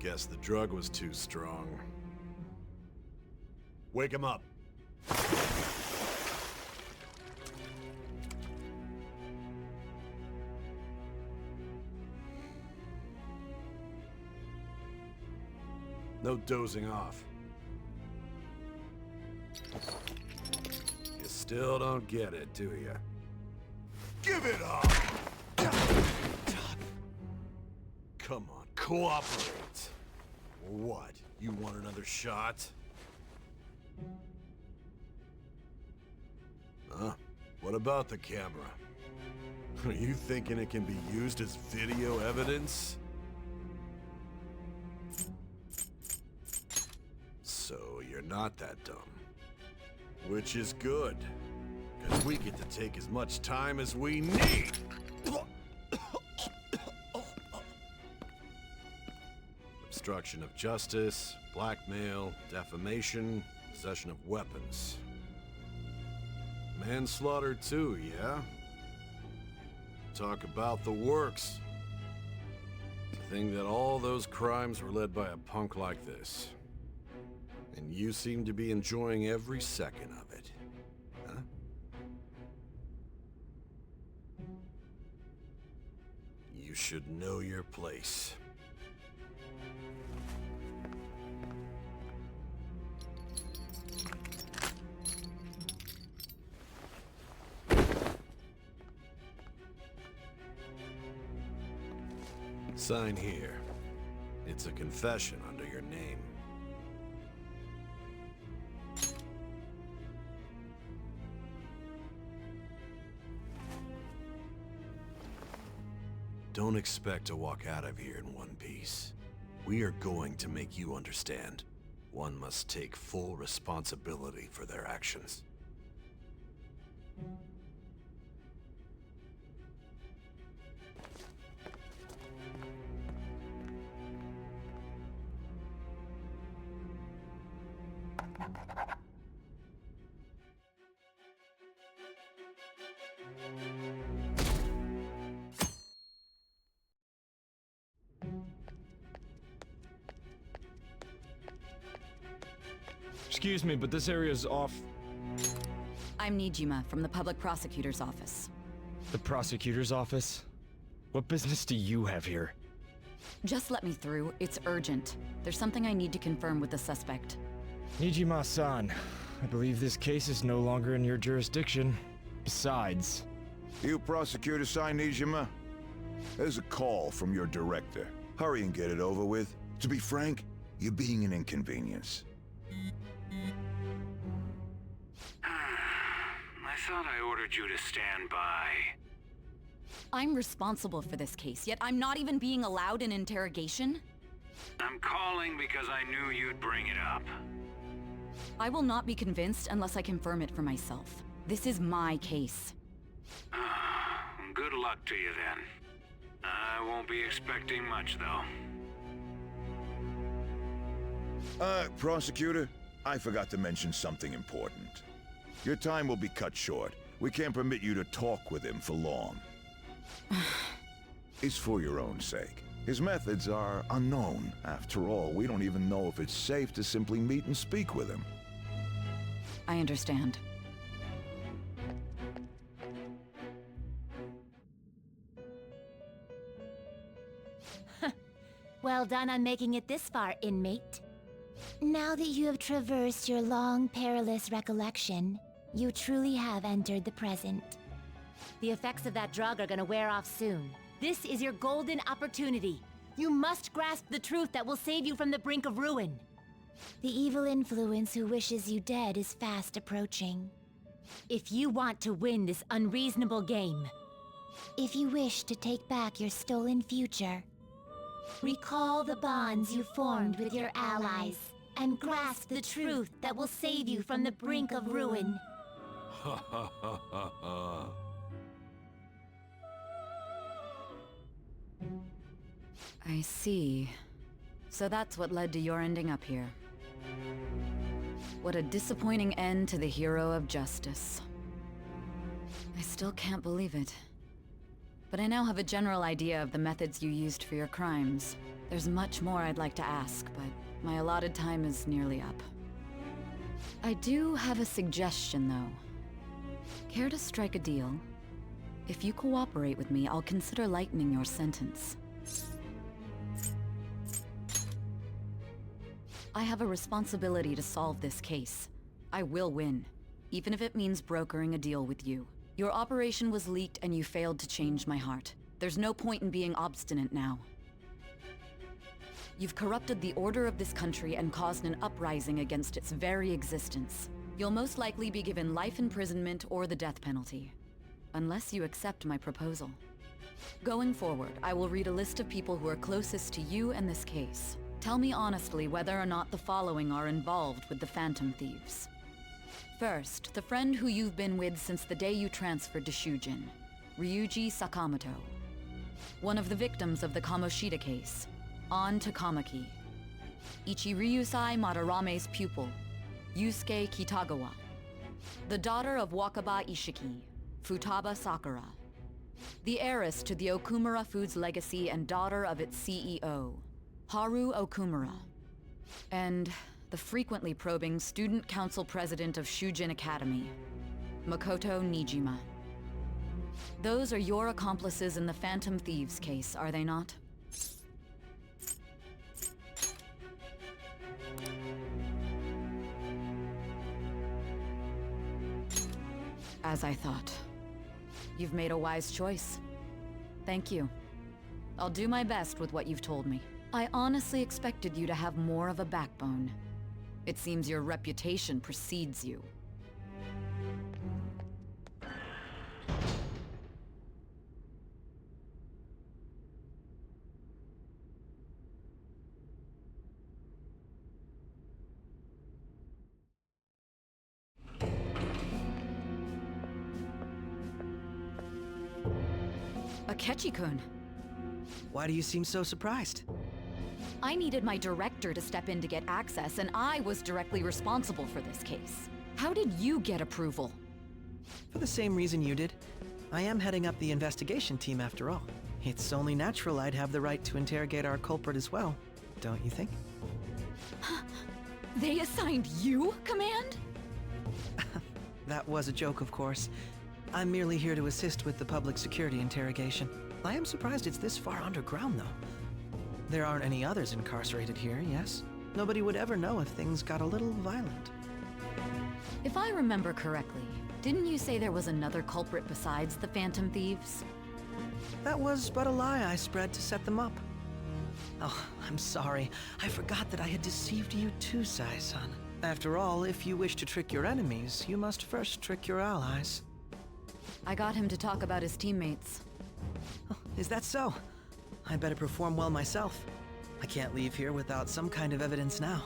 Guess the drug was too strong. Wake him up. No dozing off. You still don't get it, do you? Give it up! Come on, cooperate. Or what? You want another shot? Huh? What about the camera? Are you thinking it can be used as video evidence? So you're not that dumb. Which is good, because we get to take as much time as we need. Obstruction of justice, blackmail, defamation, possession of weapons. Manslaughter too, yeah? Talk about the works. To think that all those crimes were led by a punk like this. And you seem to be enjoying every second of it. Huh? You should know your place. Sign here. It's a confession under your name. Don't expect to walk out of here in one piece. We are going to make you understand. One must take full responsibility for their actions. Excuse me, but this area's off. I'm Nijima from the Public Prosecutor's Office. The prosecutor's office? What business do you have here? Just let me through. It's urgent. There's something I need to confirm with the suspect. Nijima-san, I believe this case is no longer in your jurisdiction. Besides... You prosecutor sign Nijima? There's a call from your director. Hurry and get it over with. To be frank, you're being an inconvenience. I thought I ordered you to stand by. I'm responsible for this case, yet I'm not even being allowed an interrogation? I'm calling because I knew you'd bring it up. I will not be convinced unless I confirm it for myself. This is my case. Good luck to you then. I won't be expecting much, though. Prosecutor, I forgot to mention something important. Your time will be cut short. We can't permit you to talk with him for long. It's for your own sake. His methods are unknown. After all, we don't even know if it's safe to simply meet and speak with him. I understand. Well done on making it this far, inmate. Now that you have traversed your long, perilous recollection, you truly have entered the present. The effects of that drug are gonna wear off soon. This is your golden opportunity. You must grasp the truth that will save you from the brink of ruin. The evil influence who wishes you dead is fast approaching. If you want to win this unreasonable game, if you wish to take back your stolen future, recall the bonds you formed with your allies, and grasp the truth that will save you from the brink of ruin. Ha ha ha ha ha. I see. So that's what led to your ending up here. What a disappointing end to the hero of justice. I still can't believe it. But I now have a general idea of the methods you used for your crimes. There's much more I'd like to ask, but my allotted time is nearly up. I do have a suggestion, though. Care to strike a deal? If you cooperate with me, I'll consider lightening your sentence. I have a responsibility to solve this case. I will win, even if it means brokering a deal with you. Your operation was leaked and you failed to change my heart. There's no point in being obstinate now. You've corrupted the order of this country and caused an uprising against its very existence. You'll most likely be given life imprisonment or the death penalty, unless you accept my proposal. Going forward, I will read a list of people who are closest to you and this case. Tell me honestly whether or not the following are involved with the Phantom Thieves. First, the friend who you've been with since the day you transferred to Shujin, Ryuji Sakamoto. One of the victims of the Kamoshida case, An Takamaki. Ichiryusai Madarame's pupil, Yusuke Kitagawa. The daughter of Wakaba Ishiki, Futaba Sakura. The heiress to the Okumura Foods legacy and daughter of its CEO, Haru Okumura. And the frequently probing student council president of Shujin Academy, Makoto Nijima. Those are your accomplices in the Phantom Thieves case, are they not? As I thought. You've made a wise choice. Thank you. I'll do my best with what you've told me. I honestly expected you to have more of a backbone. It seems your reputation precedes you. Akechi-kun. Why do you seem so surprised? I needed my director to step in to get access, and I was directly responsible for this case. How did you get approval? For the same reason you did. I am heading up the investigation team after all. It's only natural I'd have the right to interrogate our culprit as well, don't you think? They assigned you command? That was a joke, of course. I'm merely here to assist with the public security interrogation. I am surprised it's this far underground, though. There aren't any others incarcerated here, yes? Nobody would ever know if things got a little violent. If I remember correctly, didn't you say there was another culprit besides the Phantom Thieves? That was but a lie I spread to set them up. Oh, I'm sorry. I forgot that I had deceived you too, Sai-san. After all, if you wish to trick your enemies, you must first trick your allies. I got him to talk about his teammates. Oh, is that so? I better perform well myself. I can't leave here without some kind of evidence now.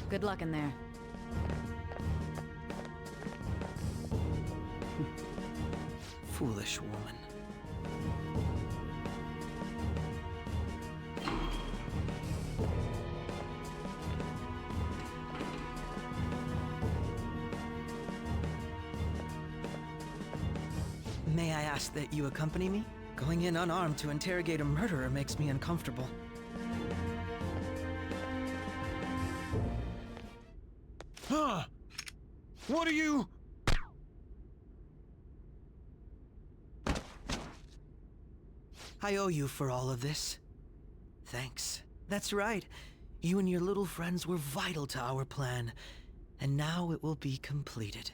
Good luck in there. Foolish woman. May I ask that you accompany me? Going in unarmed to interrogate a murderer makes me uncomfortable. Huh? What are you... I owe you for all of this. Thanks. That's right. You and your little friends were vital to our plan, and now it will be completed.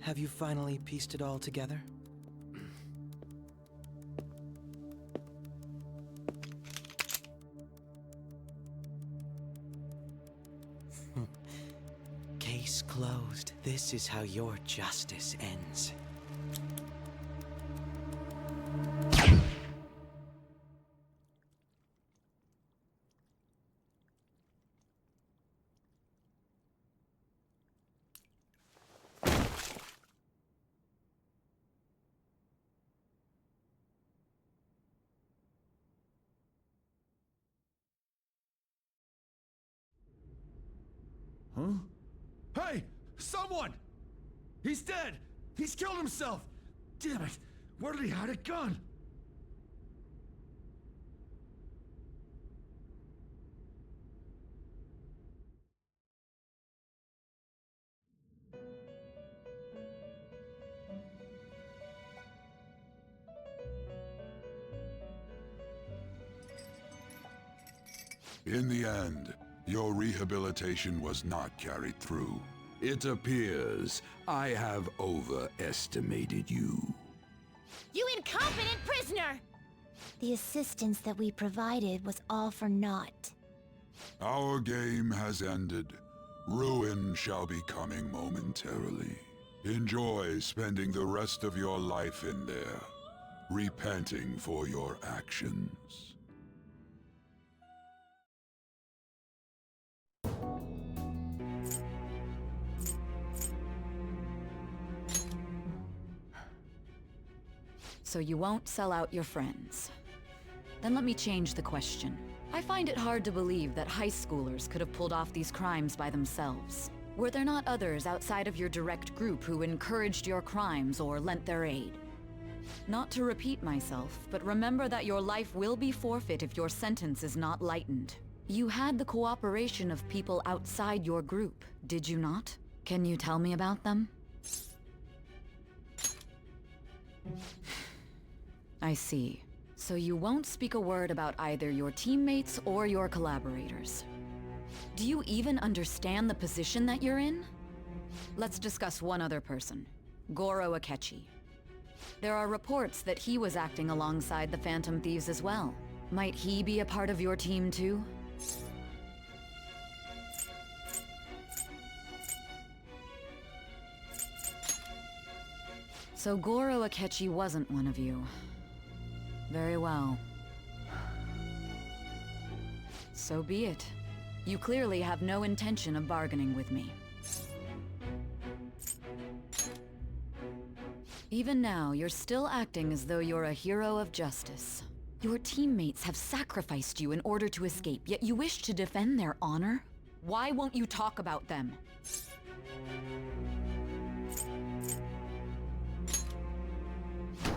Have you finally pieced it all together? Case closed. This is how your justice ends. Hey! Someone! He's dead! He's killed himself! Damn it! Where did he hide a gun? In the end, your rehabilitation was not carried through. It appears I have overestimated you. You incompetent prisoner! The assistance that we provided was all for naught. Our game has ended. Ruin shall be coming momentarily. Enjoy spending the rest of your life in there, repenting for your actions. So you won't sell out your friends. Then let me change the question. I find it hard to believe that high schoolers could have pulled off these crimes by themselves. Were there not others outside of your direct group who encouraged your crimes or lent their aid? Not to repeat myself, but remember that your life will be forfeit if your sentence is not lightened. You had the cooperation of people outside your group, did you not? Can you tell me about them? I see. So you won't speak a word about either your teammates or your collaborators. Do you even understand the position that you're in? Let's discuss one other person, Goro Akechi. There are reports that he was acting alongside the Phantom Thieves as well. Might he be a part of your team too? So Goro Akechi wasn't one of you. Very well. So be it. You clearly have no intention of bargaining with me. Even now, you're still acting as though you're a hero of justice. Your teammates have sacrificed you in order to escape, yet you wish to defend their honor? Why won't you talk about them?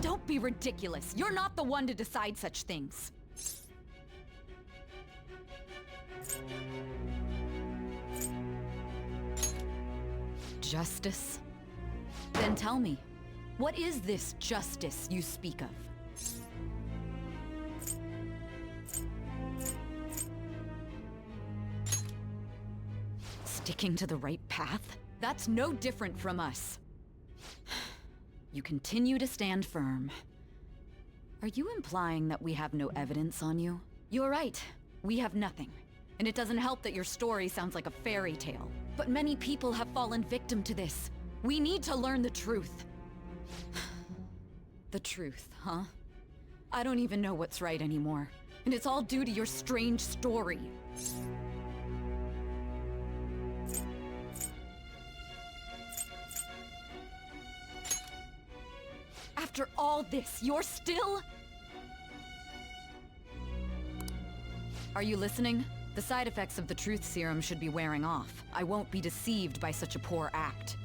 Don't be ridiculous. You're not the one to decide such things. Justice? Then tell me, what is this justice you speak of? Sticking to the right path? That's no different from us. You continue to stand firm. Are you implying that we have no evidence on you? You're right. We have nothing. And it doesn't help that your story sounds like a fairy tale. But many people have fallen victim to this. We need to learn the truth. The truth, huh? I don't even know what's right anymore. And it's all due to your strange story. After all this, you're still... Are you listening? The side effects of the truth serum should be wearing off. I won't be deceived by such a poor act.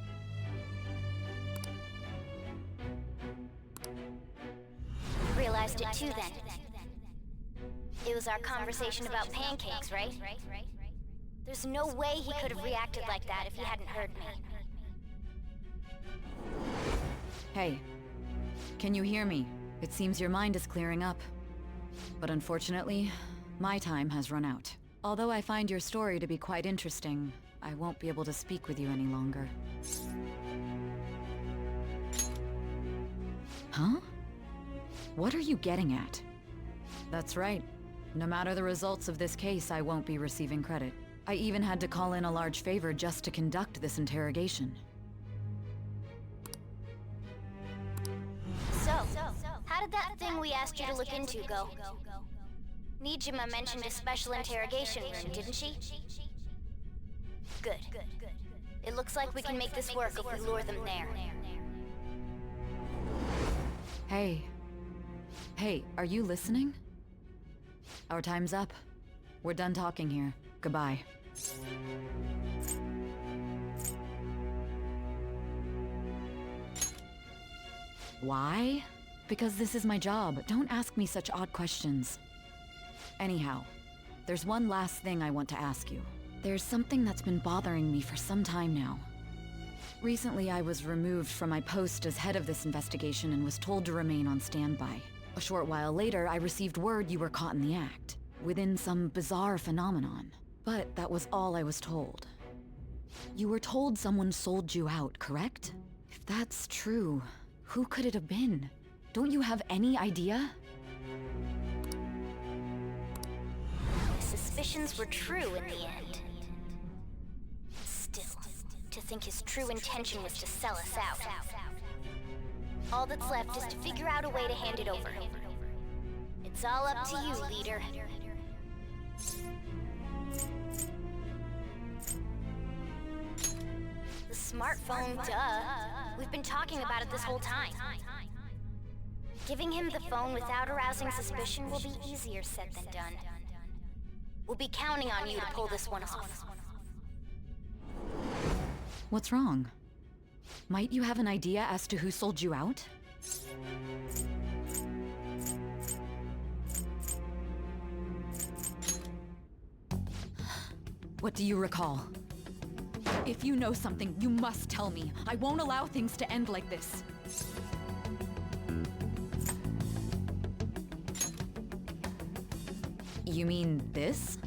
Realized it too then. It was our conversation about pancakes, right? There's no way he could have reacted like that if he hadn't heard me. Hey. Can you hear me? It seems your mind is clearing up. But unfortunately, my time has run out. Although I find your story to be quite interesting, I won't be able to speak with you any longer. Huh? What are you getting at? That's right. No matter the results of this case, I won't be receiving credit. I even had to call in a large favor just to conduct this interrogation. So, how did that thing we asked you to look into go? Nijima mentioned a special interrogation room, didn't she? Good. It looks like we can make this work if we lure them there. Hey. Hey, are you listening? Our time's up. We're done talking here. Goodbye. Why? Because this is my job. Don't ask me such odd questions. Anyhow, there's one last thing I want to ask you. There's something that's been bothering me for some time now. Recently, I was removed from my post as head of this investigation and was told to remain on standby. A short while later, I received word you were caught in the act, within some bizarre phenomenon. But that was all I was told. You were told someone sold you out, correct? If that's true, who could it have been? Don't you have any idea? My suspicions were true in the end. Still, to think his true intention was to sell us out. All that's left is to figure out a way to hand it over. It's all up to you, leader. The smartphone, duh. We've been talking about it this whole time. Giving him the phone without arousing suspicion will be easier said than done. We'll be counting on you to pull this one off. What's wrong? Might you have an idea as to who sold you out? What do you recall? If you know something, you must tell me. I won't allow things to end like this. You mean this?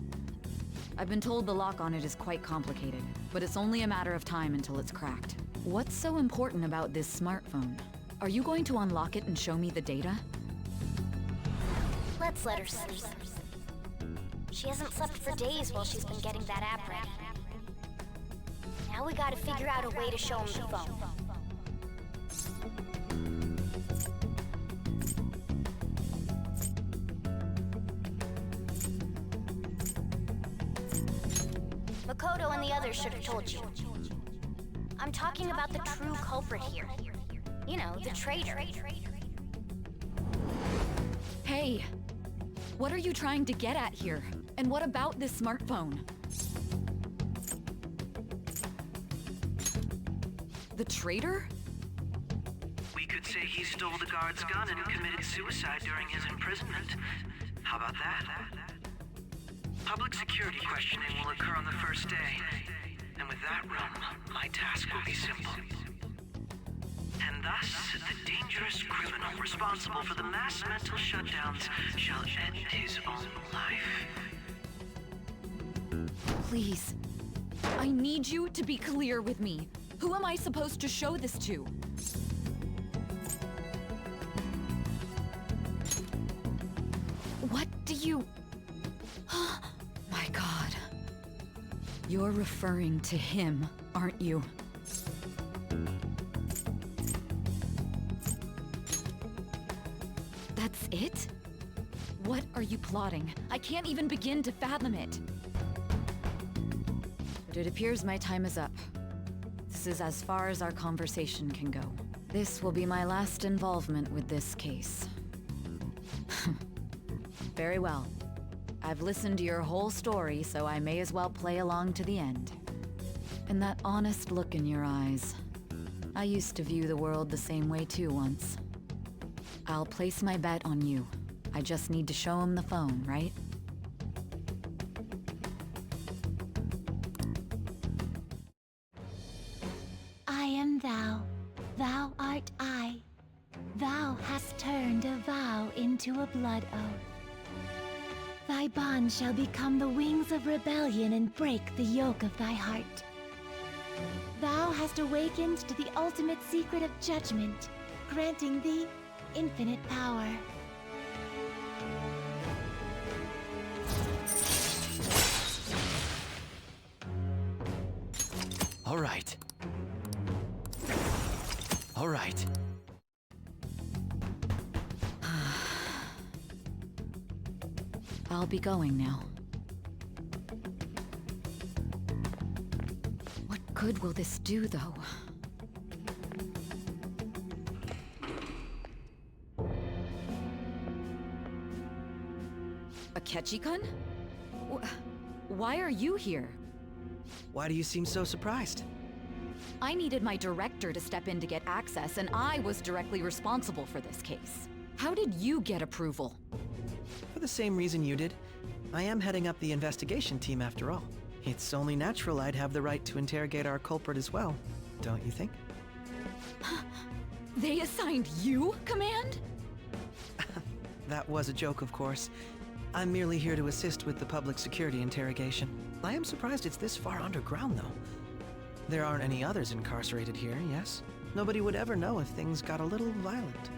I've been told the lock on it is quite complicated, but it's only a matter of time until it's cracked. What's so important about this smartphone? Are you going to unlock it and show me the data? Let's let her sleep. She hasn't slept for days while she's been getting that app ready. Now we gotta figure out a way to show him the phone. Makoto and the others should have told you. I'm talking about the true culprit here. You know, the traitor. Hey! What are you trying to get at here? And what about this smartphone? The traitor? We could say he stole the guard's gun and committed suicide during his imprisonment. How about that? Public security questioning will occur on the first day. And with that realm, my task will be simple. And thus, the dangerous criminal responsible for the mass mental shutdowns shall end his own life. Please. I need you to be clear with me. Who am I supposed to show this to? What do you... My God. You're referring to him, aren't you? That's it? What are you plotting? I can't even begin to fathom it. But it appears my time is up. This is as far as our conversation can go. This will be my last involvement with this case. Very well. I've listened to your whole story, so I may as well play along to the end. And that honest look in your eyes. I used to view the world the same way too once. I'll place my bet on you. I just need to show him the phone, right? I am thou, thou art I. Thou hast turned a vow into a blood oath. Thy bond shall become the wings of rebellion and break the yoke of thy heart. Thou hast awakened to the ultimate secret of judgment, granting thee infinite power. All right. All right. I'll be going now. What good will this do, though? Akechi-kun? Why are you here? Why do you seem so surprised? I needed my director to step in to get access, and I was directly responsible for this case. How did you get approval? For the same reason you did. I am heading up the investigation team after all. It's only natural I'd have the right to interrogate our culprit as well, don't you think? They assigned you command? That was a joke, of course. I'm merely here to assist with the public security interrogation. I am surprised it's this far underground, though. There aren't any others incarcerated here, yes? Nobody would ever know if things got a little violent.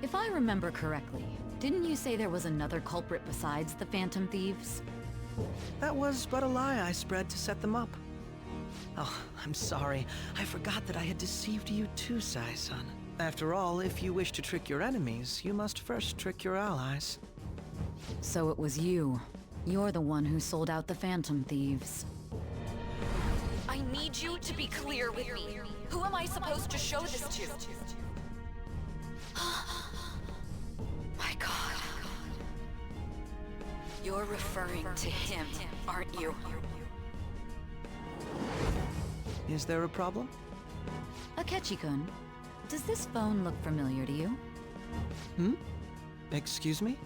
If I remember correctly, didn't you say there was another culprit besides the Phantom Thieves? That was but a lie I spread to set them up. Oh, I'm sorry. I forgot that I had deceived you too, Sai-san. After all, if you wish to trick your enemies, you must first trick your allies. So it was you. You're the one who sold out the Phantom Thieves. I need you to be clear with me. Who am I supposed to show this to? My God. You're referring to him, aren't you? Is there a problem? Akechi-kun, does this phone look familiar to you? Hmm? Excuse me?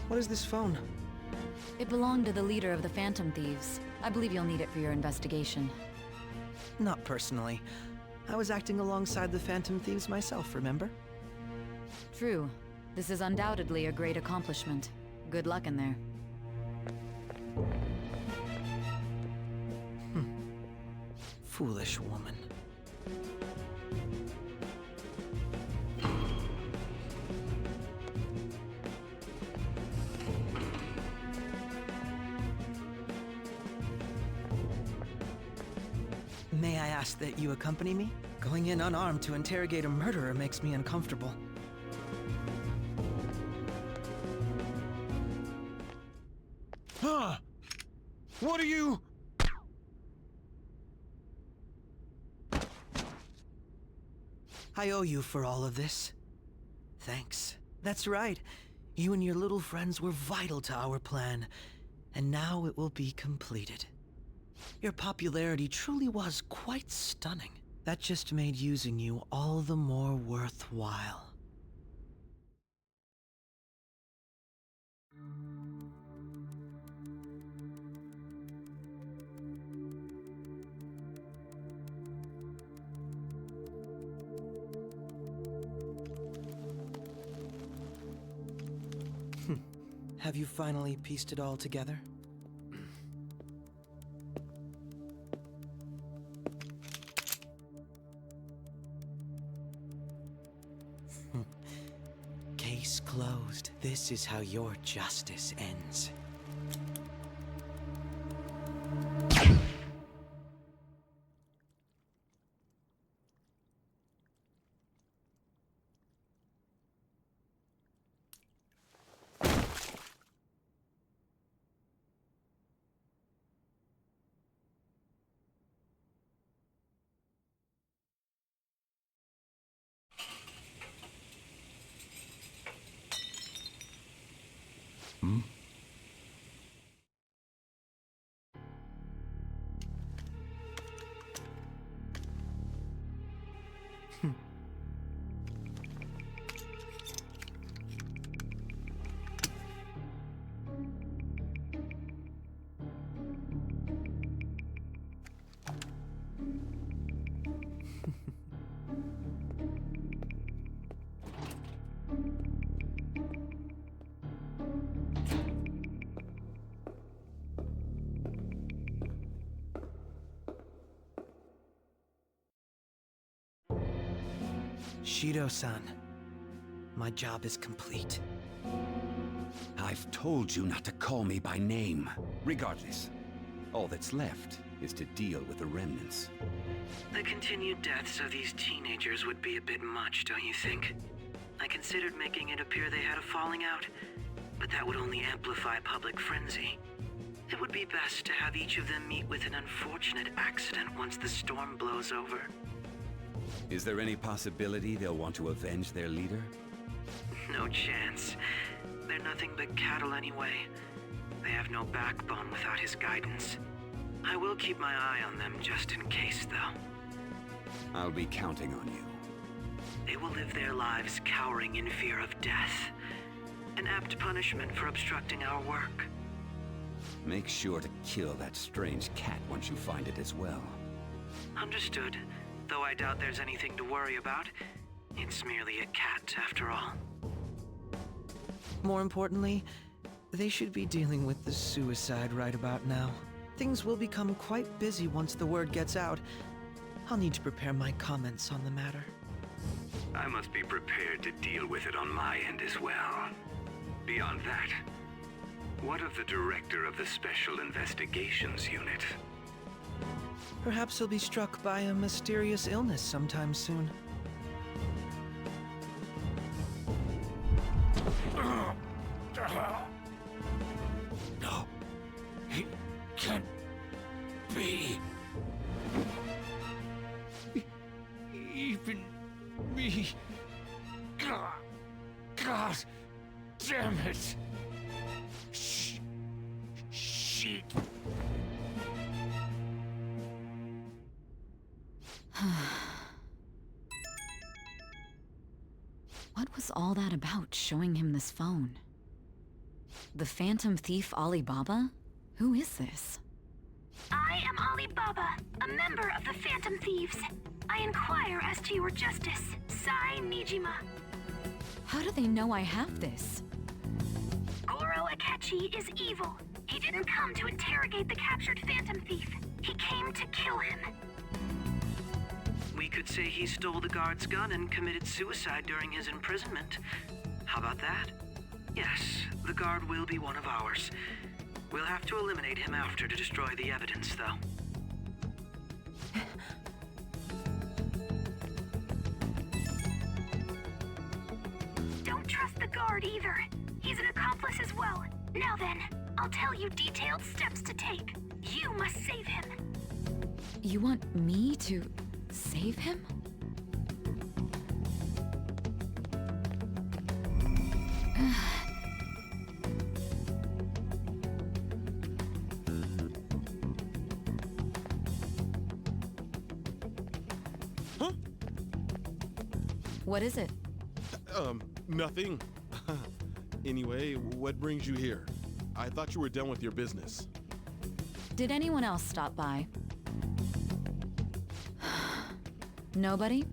What is this phone? It belonged to the leader of the Phantom Thieves. I believe you'll need it for your investigation. Not personally. I was acting alongside the Phantom Thieves myself, remember? True. This is undoubtedly a great accomplishment. Good luck in there. Foolish woman. May I ask that you accompany me? Going in unarmed to interrogate a murderer makes me uncomfortable. Huh? What are you... I owe you for all of this. Thanks. That's right. You and your little friends were vital to our plan, and now it will be completed. Your popularity truly was quite stunning. That just made using you all the more worthwhile. Have you finally pieced it all together? Case closed. This is how your justice ends. Shido-san, my job is complete. I've told you not to call me by name. Regardless, all that's left is to deal with the remnants. The continued deaths of these teenagers would be a bit much, don't you think? I considered making it appear they had a falling out, but that would only amplify public frenzy. It would be best to have each of them meet with an unfortunate accident once the storm blows over. Is there any possibility they'll want to avenge their leader? No chance. They're nothing but cattle anyway. They have no backbone without his guidance. I will keep my eye on them just in case, though. I'll be counting on you. They will live their lives cowering in fear of death. An apt punishment for obstructing our work. Make sure to kill that strange cat once you find it as well. Understood. Though I doubt there's anything to worry about. It's merely a cat, after all. More importantly, they should be dealing with the suicide right about now. Things will become quite busy once the word gets out. I'll need to prepare my comments on the matter. I must be prepared to deal with it on my end as well. Beyond that, what of the director of the Special Investigations Unit? Perhaps he'll be struck by a mysterious illness sometime soon. No, it can't be. Even me. God damn it. Shit. What was all that about, showing him this phone? The Phantom Thief Alibaba? Who is this? I am Alibaba, a member of the Phantom Thieves. I inquire as to your justice, Sai Nijima. How do they know I have this? Goro Akechi is evil. He didn't come to interrogate the captured Phantom Thief. He came to kill him. We could say he stole the guard's gun and committed suicide during his imprisonment. How about that? Yes, the guard will be one of ours. We'll have to eliminate him after to destroy the evidence, though. Don't trust the guard either. He's an accomplice as well. Now then, I'll tell you detailed steps to take. You must save him. You want me to save him? Huh? What is it? Nothing. Anyway, what brings you here? I thought you were done with your business. Did anyone else stop by? Nobody?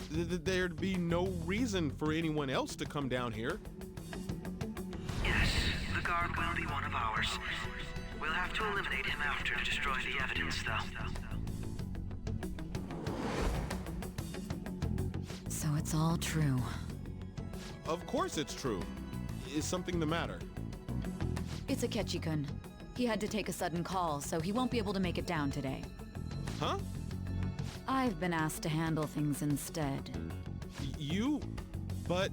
There'd be no reason for anyone else to come down here. Yes, the guard will be one of ours. We'll have to eliminate him after to destroy the evidence, though. So it's all true. Of course it's true. Is something the matter? It's Akechi-kun. He had to take a sudden call, so he won't be able to make it down today. Huh? I've been asked to handle things instead. But...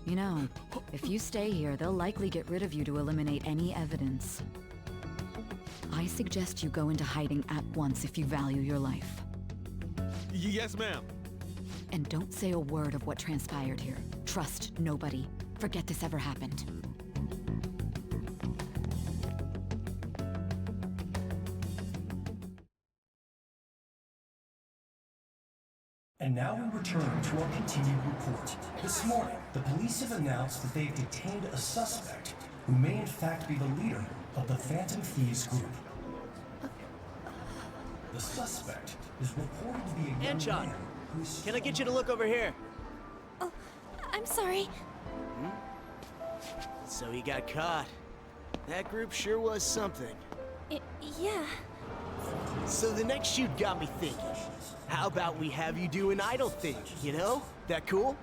You know, if you stay here, they'll likely get rid of you to eliminate any evidence. I suggest you go into hiding at once if you value your life. Yes, ma'am. And don't say a word of what transpired here. Trust nobody. Forget this ever happened. And now we return to our continued report. This morning, the police have announced that they've detained a suspect who may in fact be the leader of the Phantom Thieves group. The suspect is reported to be a young Anchon, man who's... can I get you to look over here? Oh, I'm sorry. So he got caught. That group sure was something. Yeah. So the next shoot got me thinking. How about we have you do an idol thing, you know? That cool?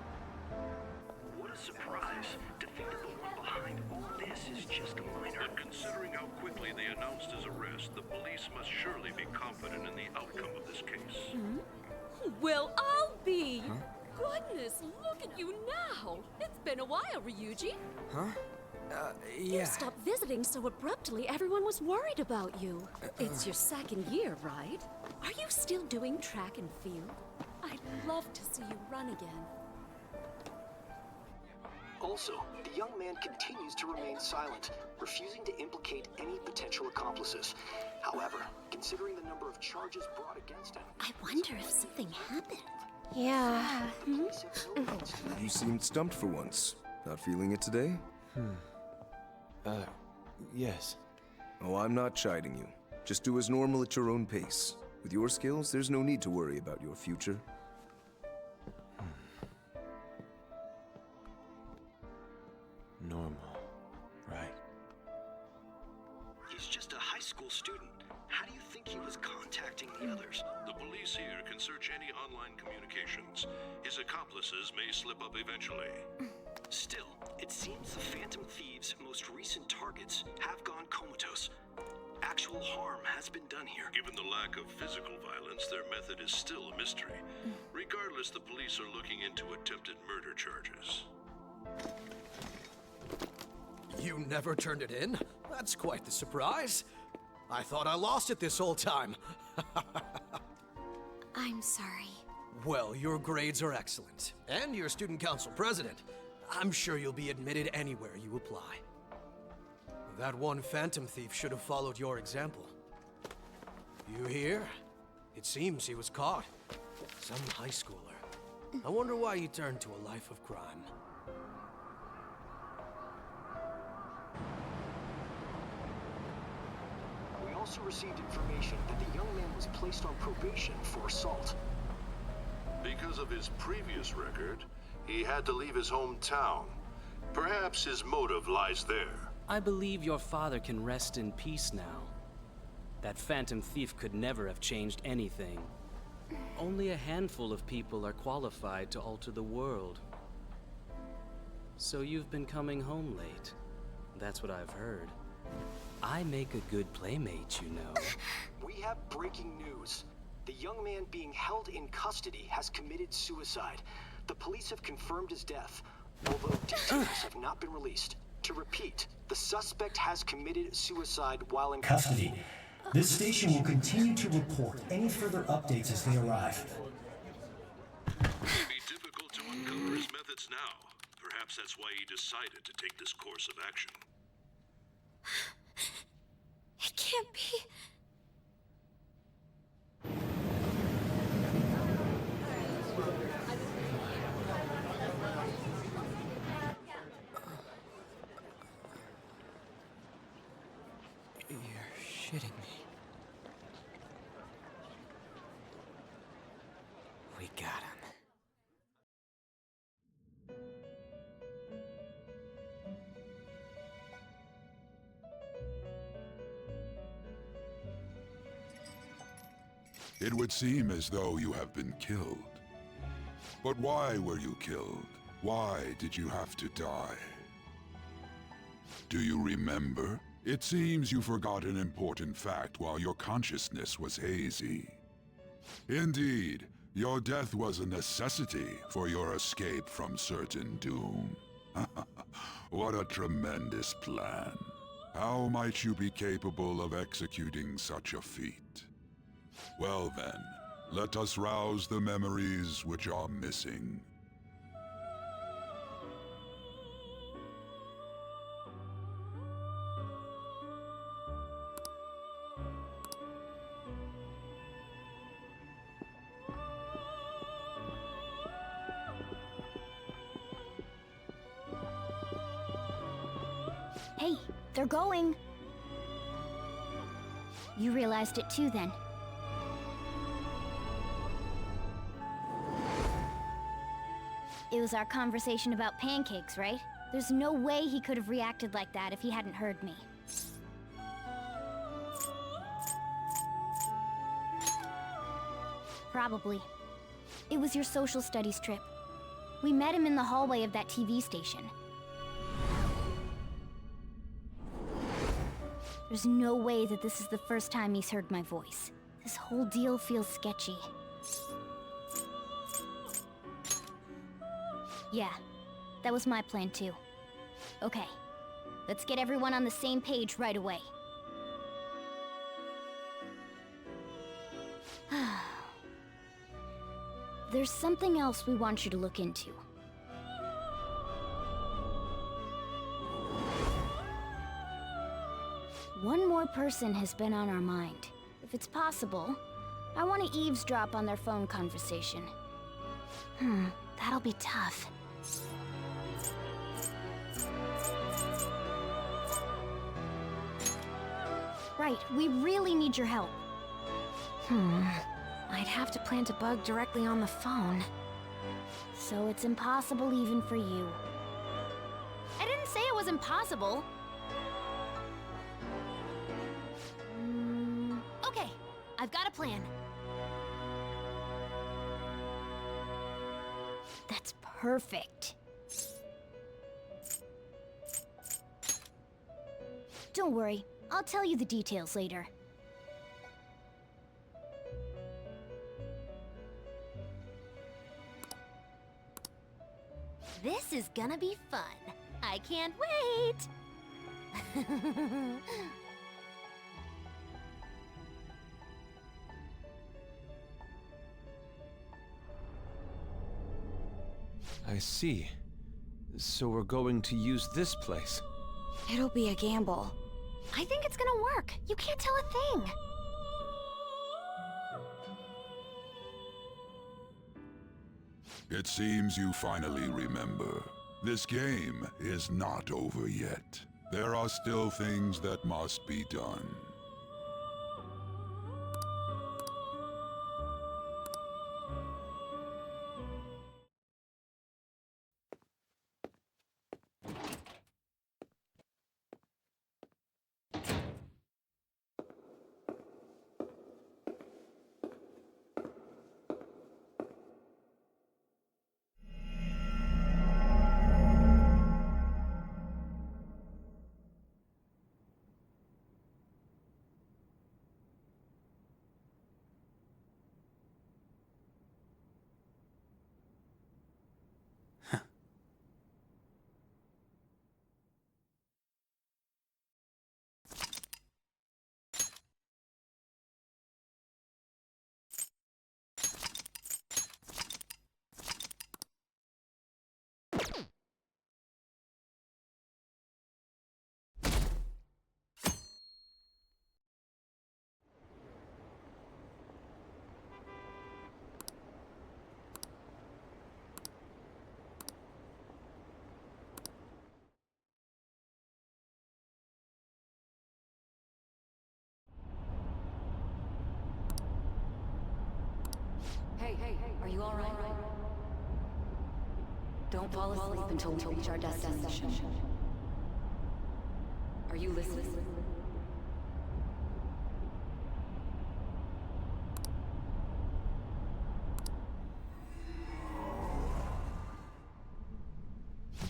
What a surprise. Defeated the one behind all this is just a minor. And considering how quickly they announced his arrest, the police must surely be confident in the outcome of this case. Well, I'll be. Goodness, look at you now. It's been a while, Ryuji. Huh? You stopped visiting so abruptly, everyone was worried about you. It's your second year, right? Are you still doing track and field? I'd love to see you run again. Also, the young man continues to remain silent, refusing to implicate any potential accomplices. However, considering the number of charges brought against him... I wonder if something happened. Yeah. You seemed stumped for once. Not feeling it today? Yes. Oh, I'm not chiding you. Just do as normal at your own pace. With your skills, there's no need to worry about your future. Normal, right? He's just a high school student. How do you think he was contacting the others? The police here can search any online communications. His accomplices may slip up eventually. Still, it seems the Phantom Thieves' most recent targets have gone comatose. Actual harm has been done here. Given the lack of physical violence, their method is still a mystery. Regardless, the police are looking into attempted murder charges. You never turned it in? That's quite the surprise. I thought I lost it this whole time. I'm sorry. Well, your grades are excellent, and you're student council president. I'm sure you'll be admitted anywhere you apply. That one Phantom Thief should have followed your example. You hear? It seems he was caught. Some high schooler. I wonder why he turned to a life of crime. We also received information that the young man was placed on probation for assault. Because of his previous record, he had to leave his hometown. Perhaps his motive lies there. I believe your father can rest in peace now. That Phantom Thief could never have changed anything. Only a handful of people are qualified to alter the world. So you've been coming home late. That's what I've heard. I make a good playmate, you know. We have breaking news. The young man being held in custody has committed suicide. The police have confirmed his death, although details have not been released. To repeat, the suspect has committed suicide while in Custody. This station will continue to report any further updates as they arrive. It would be difficult to uncover his methods now. Perhaps that's why he decided to take this course of action. It can't be. You're shitting me. We got him. It would seem as though you have been killed. But why were you killed? Why did you have to die? Do you remember? It seems you forgot an important fact while your consciousness was hazy. Indeed, your death was a necessity for your escape from certain doom. What a tremendous plan. How might you be capable of executing such a feat? Well then, let us rouse the memories which are missing. Hey, they're going. You realized it too, then. It was our conversation about pancakes, right? There's no way he could have reacted like that if he hadn't heard me. Probably. It was your social studies trip. We met him in the hallway of that TV station. There's no way that this is the first time he's heard my voice. This whole deal feels sketchy. Yeah, that was my plan too. Okay, let's get everyone on the same page right away. There's something else we want you to look into. One more person has been on our mind. If it's possible, I want to eavesdrop on their phone conversation. That'll be tough. Right, we really need your help. I'd have to plant a bug directly on the phone. So it's impossible even for you. I didn't say it was impossible. Okay, I've got a plan. That's perfect. Don't worry, I'll tell you the details later. This is gonna be fun. I can't wait! I see. So we're going to use this place. It'll be a gamble. I think it's gonna work. You can't tell a thing. It seems you finally remember. This game is not over yet. There are still things that must be done. Hey, are you all right? Don't fall asleep until we reach our destination. Are you listening?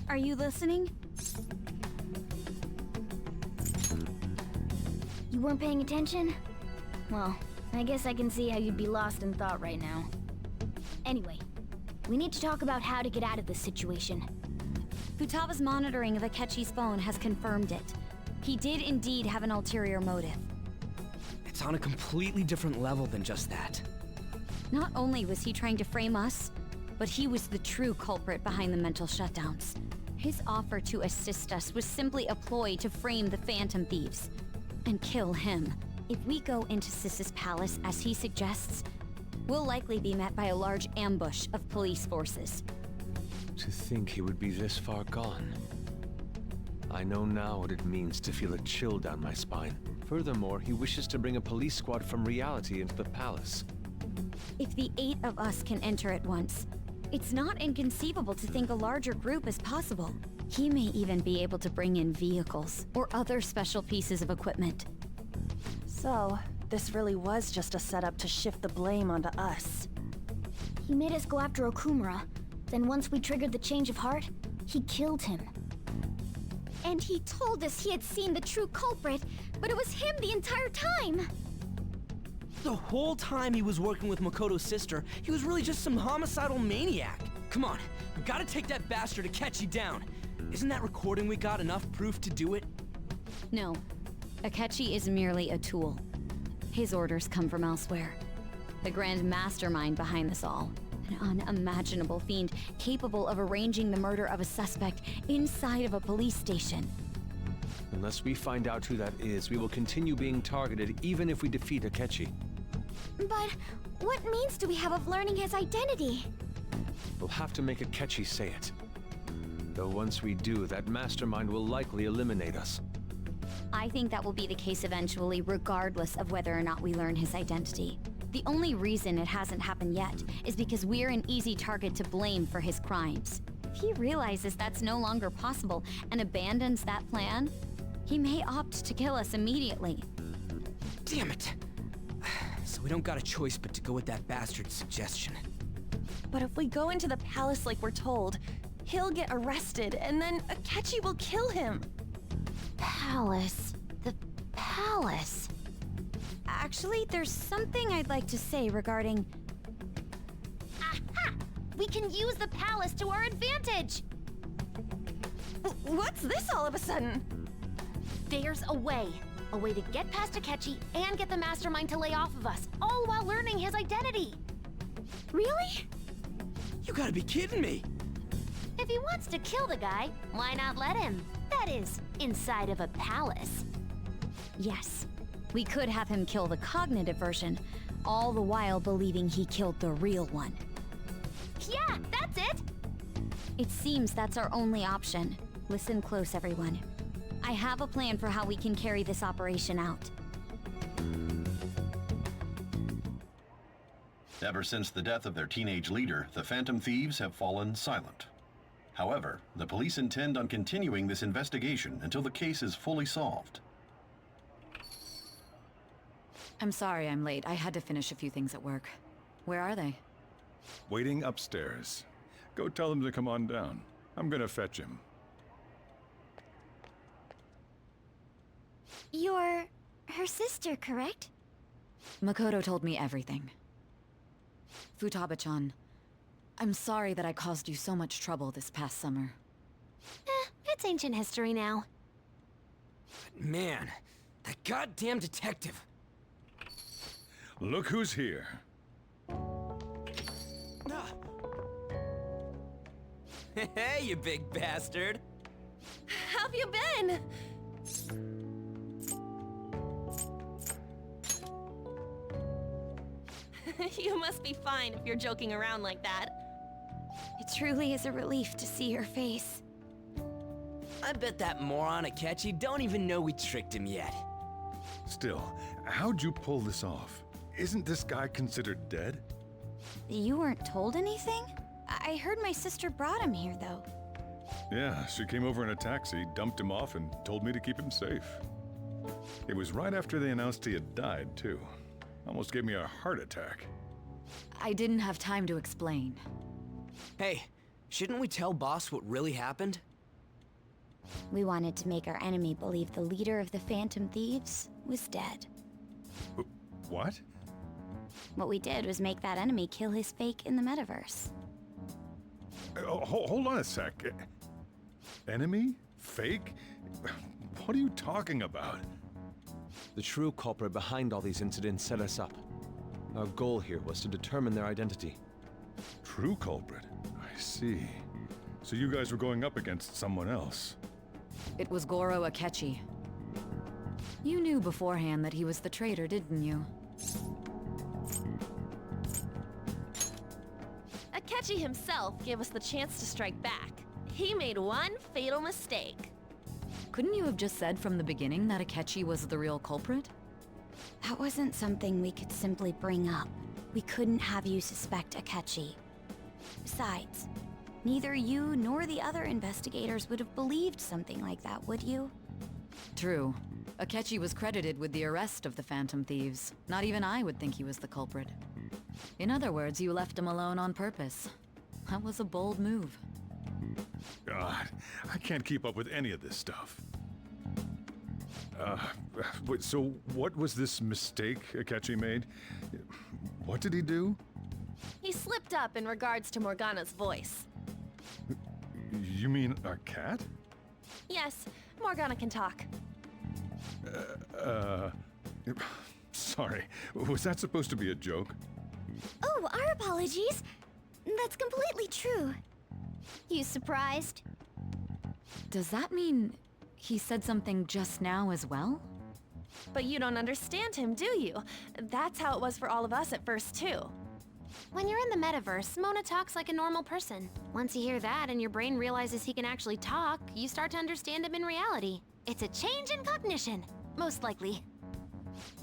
Are you listening? You weren't paying attention? Well, I guess I can see how you'd be lost in thought right now. Anyway, we need to talk about how to get out of this situation. Futaba's monitoring of Akechi's phone has confirmed it. He did indeed have an ulterior motive. It's on a completely different level than just that. Not only was he trying to frame us, but he was the true culprit behind the mental shutdowns. His offer to assist us was simply a ploy to frame the Phantom Thieves and kill him. If we go into Sis's palace as he suggests, we'll likely be met by a large ambush of police forces. To think he would be this far gone. I know now what it means to feel a chill down my spine. Furthermore, he wishes to bring a police squad from reality into the palace. If the 8 of us can enter at once, it's not inconceivable to think a larger group is possible. He may even be able to bring in vehicles or other special pieces of equipment. So, this really was just a setup to shift the blame onto us. He made us go after Okumura. Then once we triggered the change of heart, he killed him. And he told us he had seen the true culprit, but it was him the entire time! The whole time he was working with Makoto's sister, he was really just some homicidal maniac. Come on, we gotta take that bastard Akechi down. Isn't that recording we got enough proof to do it? No. Akechi is merely a tool. His orders come from elsewhere. The grand mastermind behind this all. An unimaginable fiend capable of arranging the murder of a suspect inside of a police station. Unless we find out who that is, we will continue being targeted even if we defeat Akechi. But what means do we have of learning his identity? We'll have to make Akechi say it. Though once we do, that mastermind will likely eliminate us. I think that will be the case eventually, regardless of whether or not we learn his identity. The only reason it hasn't happened yet is because we're an easy target to blame for his crimes. If he realizes that's no longer possible and abandons that plan, he may opt to kill us immediately. Damn it! So we don't got a choice but to go with that bastard's suggestion. But if we go into the palace like we're told, he'll get arrested, and then Akechi will kill him. Palace. The palace. Actually, there's something I'd like to say regarding... Aha! We can use the palace to our advantage! What's this all of a sudden? There's a way. A way to get past Akechi and get the mastermind to lay off of us, all while learning his identity. Really? You gotta be kidding me! If he wants to kill the guy, why not let him? That is, inside of a palace. Yes. We could have him kill the cognitive version, all the while believing he killed the real one. Yeah, that's it! It seems that's our only option. Listen close, everyone. I have a plan for how we can carry this operation out. Ever since the death of their teenage leader, the Phantom Thieves have fallen silent. However, the police intend on continuing this investigation until the case is fully solved. I'm sorry I'm late. I had to finish a few things at work. Where are they? Waiting upstairs. Go tell them to come on down. I'm gonna fetch him. You're her sister, correct? Makoto told me everything. Futaba-chan, I'm sorry that I caused you so much trouble this past summer. It's ancient history now. Man, that goddamn detective. Look who's here. Hey, you big bastard. How have you been? You must be fine if you're joking around like that. It truly is a relief to see your face. I bet that moron Akechi don't even know we tricked him yet. Still, how'd you pull this off? Isn't this guy considered dead? You weren't told anything? I heard my sister brought him here, though. Yeah, she came over in a taxi, dumped him off, and told me to keep him safe. It was right after they announced he had died, too. Almost gave me a heart attack. I didn't have time to explain. Hey, shouldn't we tell boss what really happened? We wanted to make our enemy believe the leader of the Phantom Thieves was dead. What? What we did was make that enemy kill his fake in the metaverse. Hold on a sec. Enemy? Fake? What are you talking about? The true culprit behind all these incidents set us up. Our goal here was to determine their identity. True culprit? I see. So you guys were going up against someone else. It was Goro Akechi. You knew beforehand that he was the traitor, didn't you? Akechi himself gave us the chance to strike back. He made one fatal mistake. Couldn't you have just said from the beginning that Akechi was the real culprit? That wasn't something we could simply bring up. We couldn't have you suspect Akechi. Besides, neither you nor the other investigators would have believed something like that, would you? True. Akechi was credited with the arrest of the Phantom Thieves. Not even I would think he was the culprit. In other words, you left him alone on purpose. That was a bold move. God, I can't keep up with any of this stuff. So what was this mistake Akechi made? What did he do? He slipped up in regards to Morgana's voice. You mean our cat? Yes, Morgana can talk. Sorry, was that supposed to be a joke? Oh, our apologies. That's completely true. You surprised? Does that mean He said something just now as well? But you don't understand him, do you? That's how it was for all of us at first, too. When you're in the metaverse, Mona talks like a normal person. Once you hear that and your brain realizes he can actually talk, you start to understand him in reality. It's a change in cognition, most likely.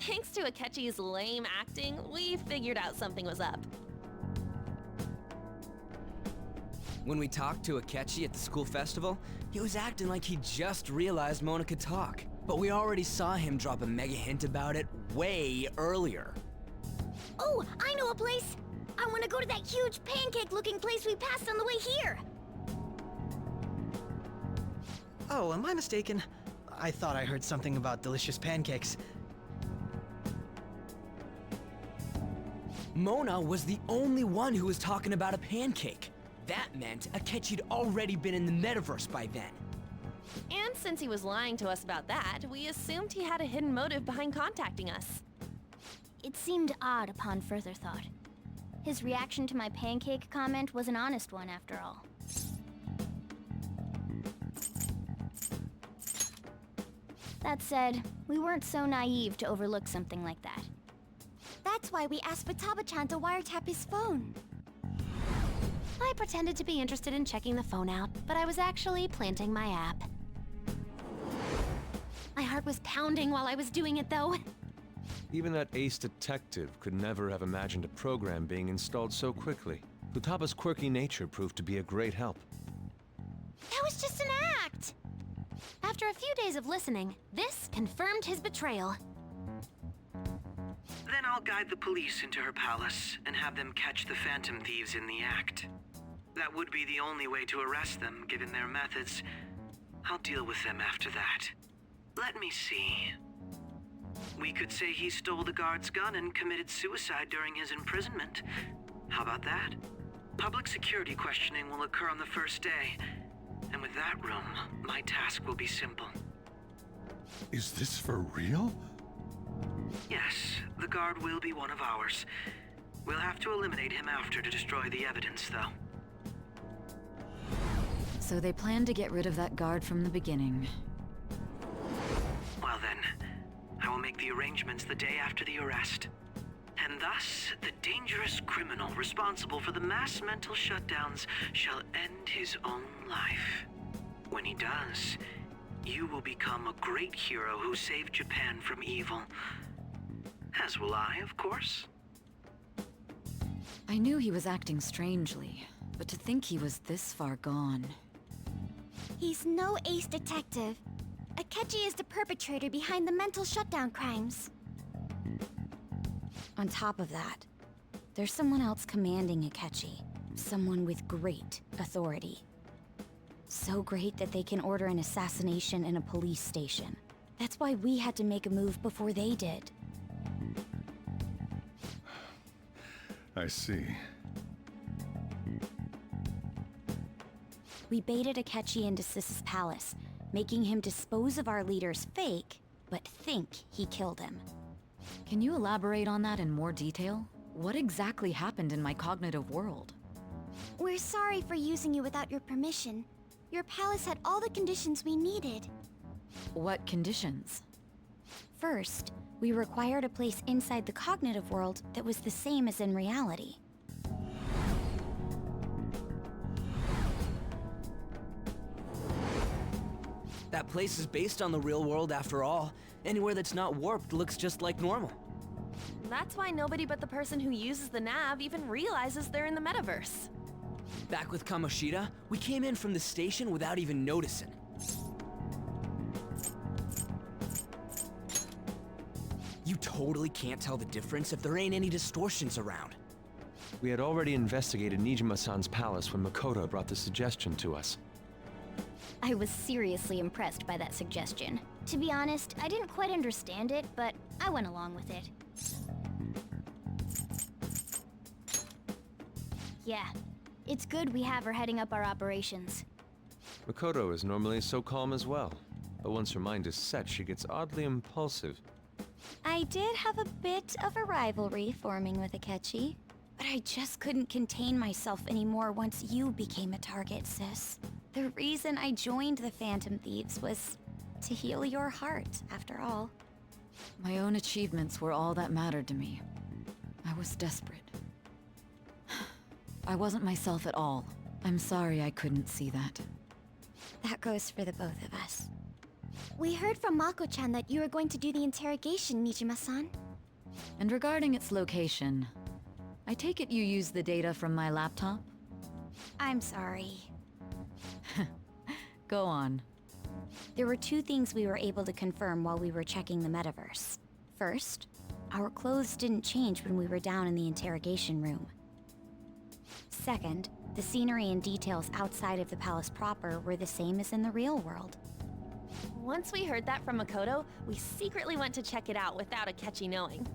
Thanks to Akechi's lame acting, we figured out something was up. When we talked to Akechi at the school festival, he was acting like he just realized Mona could talk. But we already saw him drop a mega hint about it way earlier. Oh, I know a place! I want to go to that huge pancake-looking place we passed on the way here! Oh, am I mistaken? I thought I heard something about delicious pancakes. Mona was the only one who was talking about a pancake. That meant Akechi'd already been in the metaverse by then. And since he was lying to us about that, we assumed he had a hidden motive behind contacting us. It seemed odd upon further thought. His reaction to my pancake comment was an honest one, after all. That said, we weren't so naive to overlook something like that. That's why we asked Futaba-chan to wiretap his phone. I pretended to be interested in checking the phone out, but I was actually planting my app. My heart was pounding while I was doing it, though. Even that ace detective could never have imagined a program being installed so quickly. Futaba's quirky nature proved to be a great help. That was just an act! After a few days of listening, this confirmed his betrayal. Then I'll guide the police into her palace and have them catch the Phantom Thieves in the act. That would be the only way to arrest them, given their methods. I'll deal with them after that. Let me see. We could say he stole the guard's gun and committed suicide during his imprisonment. How about that? Public security questioning will occur on the first day. And with that room, my task will be simple. Is this for real? Yes, the guard will be one of ours. We'll have to eliminate him after to destroy the evidence, though. So they planned to get rid of that guard from the beginning. Well then, I will make the arrangements the day after the arrest. And thus, the dangerous criminal responsible for the mass mental shutdowns shall end his own life. When he does, you will become a great hero who saved Japan from evil. As will I, of course. I knew he was acting strangely, but to think he was this far gone. He's no ace detective. Akechi is the perpetrator behind the mental shutdown crimes. On top of that, there's someone else commanding Akechi. Someone with great authority. So great that they can order an assassination in a police station. That's why we had to make a move before they did. I see. We baited Akechi into Sis's palace, making him dispose of our leader's fake, but think he killed him. Can you elaborate on that in more detail? What exactly happened in my cognitive world? We're sorry for using you without your permission. Your palace had all the conditions we needed. What conditions? First, we required a place inside the cognitive world that was the same as in reality. That place is based on the real world after all. Anywhere that's not warped looks just like normal. That's why nobody but the person who uses the nav even realizes they're in the metaverse. Back with Kamoshida, we came in from the station without even noticing. You totally can't tell the difference if there ain't any distortions around. We had already investigated Nijima-san's palace when Makoto brought the suggestion to us. I was seriously impressed by that suggestion. To be honest, I didn't quite understand it, but I went along with it. Yeah, it's good we have her heading up our operations. Makoto is normally so calm as well, but once her mind is set, she gets oddly impulsive. I did have a bit of a rivalry forming with Akechi, but I just couldn't contain myself anymore once you became a target, sis. The reason I joined the Phantom Thieves was To heal your heart, after all. My own achievements were all that mattered to me. I was desperate. I wasn't myself at all. I'm sorry I couldn't see that. That goes for the both of us. We heard from Mako-chan that you were going to do the interrogation, Nijima-san. And regarding its location, I take it you used the data from my laptop? I'm sorry. Go on. There were two things we were able to confirm while we were checking the metaverse. First, our clothes didn't change when we were down in the interrogation room. Second, the scenery and details outside of the palace proper were the same as in the real world. Once we heard that from Makoto, we secretly went to check it out without Akechi knowing.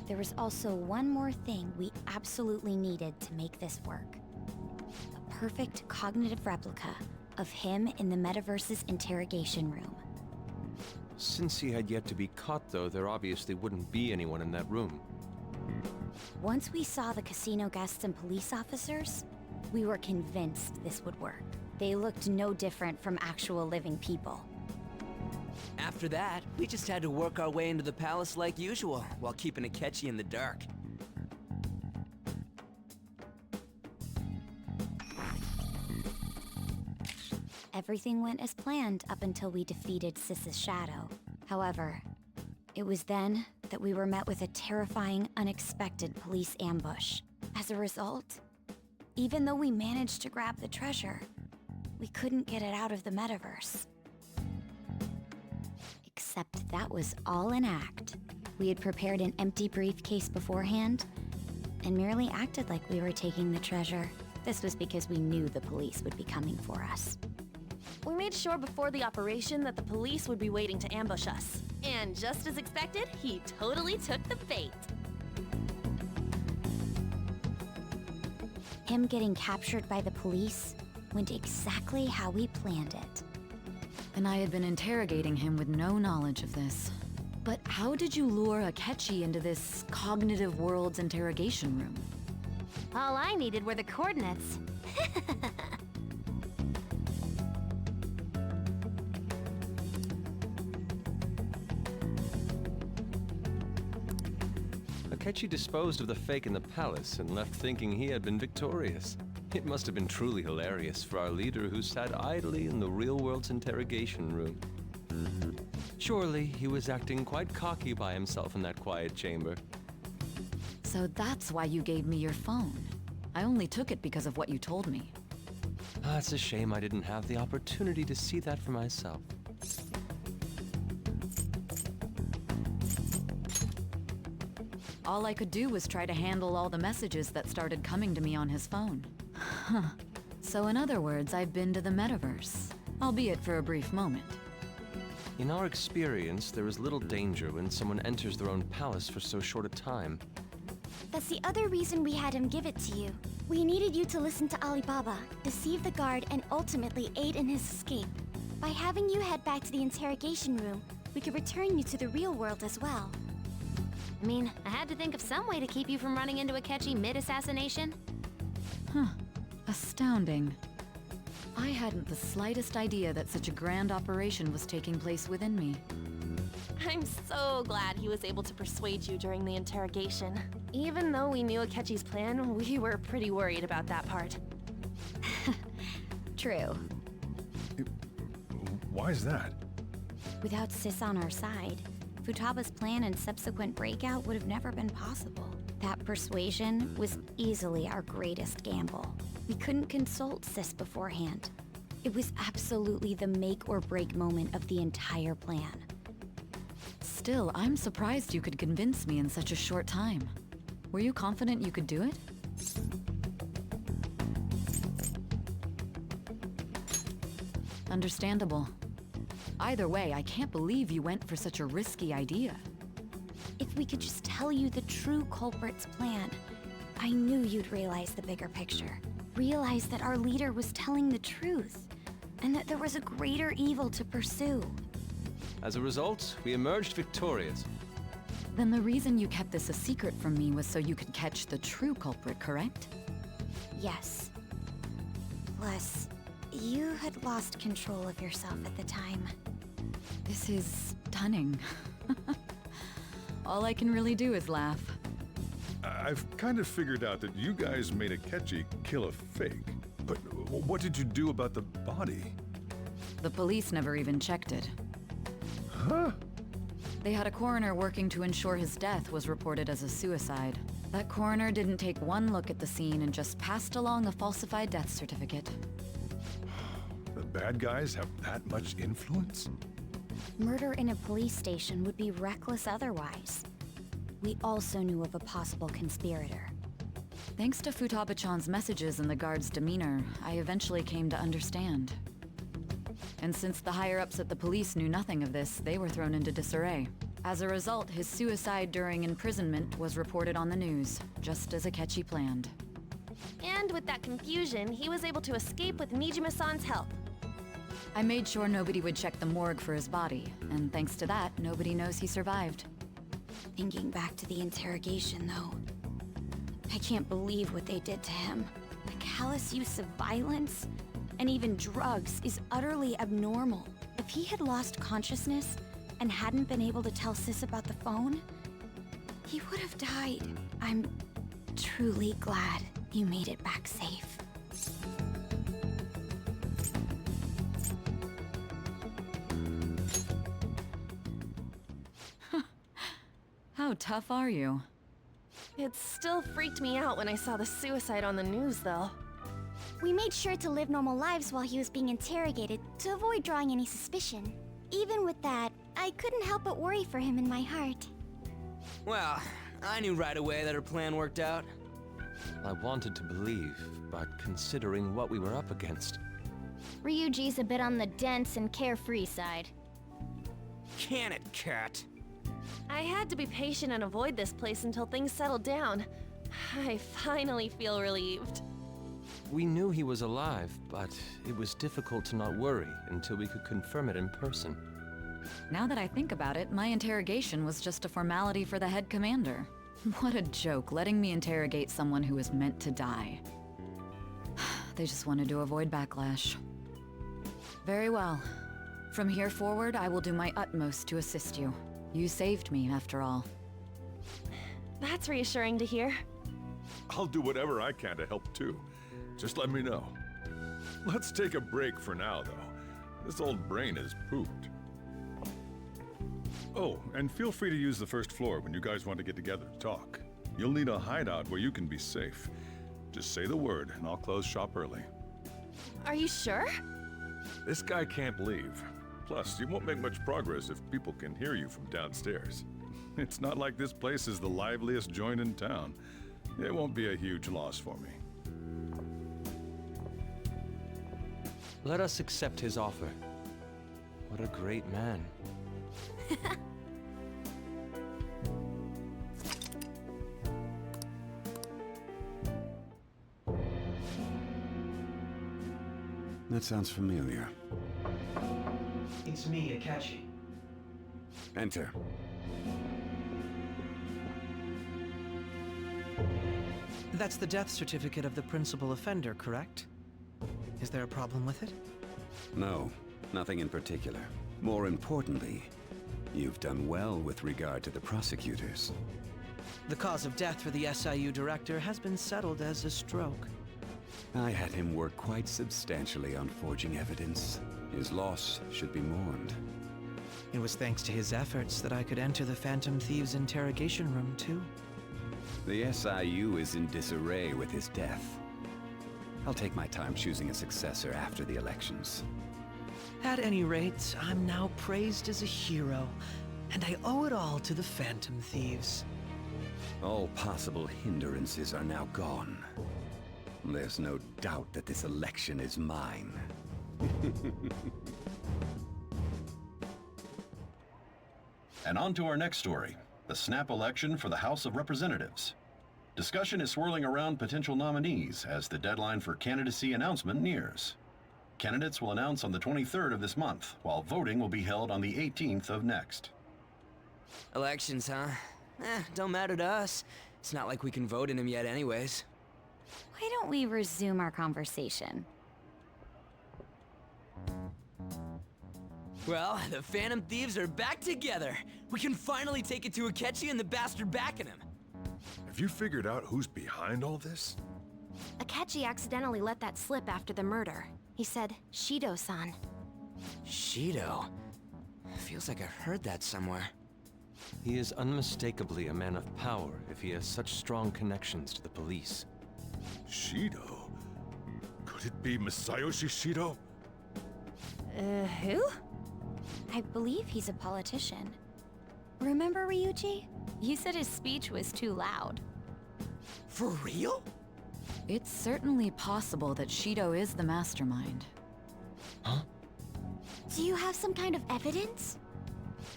There was also one more thing we absolutely needed to make this work. A perfect cognitive replica of him in the metaverse's interrogation room. Since he had yet to be caught, though, there obviously wouldn't be anyone in that room. Once we saw the casino guests and police officers, we were convinced this would work. They looked no different from actual living people. After that, we just had to work our way into the palace like usual, while keeping Akechi in the dark. Everything went as planned up until we defeated Sis's shadow. However, it was then that we were met with a terrifying, unexpected police ambush. As a result, even though we managed to grab the treasure, we couldn't get it out of the metaverse. Except that was all an act. We had prepared an empty briefcase beforehand, and merely acted like we were taking the treasure. This was because we knew the police would be coming for us. We made sure before the operation that the police would be waiting to ambush us. And just as expected, he totally took the bait. Him getting captured by the police went exactly how we planned it. And I had been interrogating him with no knowledge of this. But how did you lure Akechi into this cognitive world's interrogation room? All I needed were the coordinates. Akechi disposed of the fake in the palace and left thinking he had been victorious. It must have been truly hilarious for our leader who sat idly in the real world's interrogation room. Surely he was acting quite cocky by himself in that quiet chamber. So that's why you gave me your phone. I only took it because of what you told me. It's a shame I didn't have the opportunity to see that for myself. All I could do was try to handle all the messages that started coming to me on his phone. Huh. So in other words, I've been to the metaverse, albeit for a brief moment. In our experience, there is little danger when someone enters their own palace for so short a time. That's the other reason we had him give it to you. We needed you to listen to Alibaba, deceive the guard, and ultimately aid in his escape. By having you head back to the interrogation room, we could return you to the real world as well. I mean, I had to think of some way to keep you from running into Akechi mid-assassination. Huh. Astounding. I hadn't the slightest idea that such a grand operation was taking place within me. I'm so glad he was able to persuade you during the interrogation. Even though we knew Akechi's plan, we were pretty worried about that part. True. Why is that? Without Sis on our side, Futaba's plan and subsequent breakout would have never been possible. That persuasion was easily our greatest gamble. We couldn't consult Sis beforehand. It was absolutely the make or break moment of the entire plan. Still, I'm surprised you could convince me in such a short time. Were you confident you could do it? Understandable. Either way, I can't believe you went for such a risky idea. If we could just tell you the true culprit's plan, I knew you'd realize the bigger picture. Realize that our leader was telling the truth, and that there was a greater evil to pursue. As a result, we emerged victorious. Then the reason you kept this a secret from me was so you could catch the true culprit, correct? Yes. Plus, you had lost control of yourself at the time. This is stunning. All I can really do is laugh. I've kind of figured out that you guys made Akechi kill a fake. But what did you do about the body? The police never even checked it. Huh? They had a coroner working to ensure his death was reported as a suicide. That coroner didn't take one look at the scene and just passed along a falsified death certificate. The bad guys have that much influence? Murder in a police station would be reckless otherwise. We also knew of a possible conspirator. Thanks to Futaba-chan's messages and the guard's demeanor, I eventually came to understand. And since the higher-ups at the police knew nothing of this, they were thrown into disarray. As a result, his suicide during imprisonment was reported on the news, just as Akechi planned. And with that confusion, he was able to escape with Mijima-san's help. I made sure nobody would check the morgue for his body, and thanks to that, nobody knows he survived. Thinking back to the interrogation, though, I can't believe what they did to him. The callous use of violence, and even drugs, is utterly abnormal. If he had lost consciousness and hadn't been able to tell Sis about the phone, he would have died. I'm truly glad you made it back safe. How tough are you? It still freaked me out when I saw the suicide on the news, though. We made sure to live normal lives while he was being interrogated to avoid drawing any suspicion. Even with that, I couldn't help but worry for him in my heart. Well, I knew right away that her plan worked out. I wanted to believe, but considering what we were up against... Ryuji's a bit on the dense and carefree side. Can it, Cat? I had to be patient and avoid this place until things settled down. I finally feel relieved. We knew he was alive, but it was difficult to not worry until we could confirm it in person. Now that I think about it, my interrogation was just a formality for the head commander. What a joke, letting me interrogate someone who was meant to die. They just wanted to avoid backlash. Very well. From here forward, I will do my utmost to assist you. You saved me, after all. That's reassuring to hear. I'll do whatever I can to help too. Just let me know. Let's take a break for now, though. This old brain is pooped. Oh, and feel free to use the first floor when you guys want to get together to talk. You'll need a hideout where you can be safe. Just say the word, and I'll close shop early. Are you sure? This guy can't leave. Plus, you won't make much progress if people can hear you from downstairs. It's not like this place is the liveliest joint in town. It won't be a huge loss for me. Let us accept his offer. What a great man. That sounds familiar. It's me, Akechi. Enter. That's the death certificate of the principal offender, correct? Is there a problem with it? No, nothing in particular. More importantly, you've done well with regard to the prosecutors. The cause of death for the SIU director has been settled as a stroke. I had him work quite substantially on forging evidence. His loss should be mourned. It was thanks to his efforts that I could enter the Phantom Thieves' interrogation room, too. The SIU is in disarray with his death. I'll take my time choosing a successor after the elections. At any rate, I'm now praised as a hero, and I owe it all to the Phantom Thieves. All possible hindrances are now gone. There's no doubt that this election is mine. And on to our next story, the snap election for the House of Representatives. Discussion is swirling around potential nominees as the deadline for candidacy announcement nears. Candidates will announce on the 23rd of this month, while voting will be held on the 18th of next. Elections, huh? Don't matter to us. It's not like we can vote in them yet anyways. Why don't we resume our conversation? Well, the Phantom Thieves are back together. We can finally take it to Akechi and the bastard backing him. Have you figured out who's behind all this? Akechi accidentally let that slip after the murder. He said, Shido-san. Shido? Feels like I've heard that somewhere. He is unmistakably a man of power if he has such strong connections to the police. Shido? Could it be Masayoshi Shido? Who? I believe he's a politician. Remember Ryuji? You said his speech was too loud. For real? It's certainly possible that Shido is the mastermind. Huh? Do you have some kind of evidence?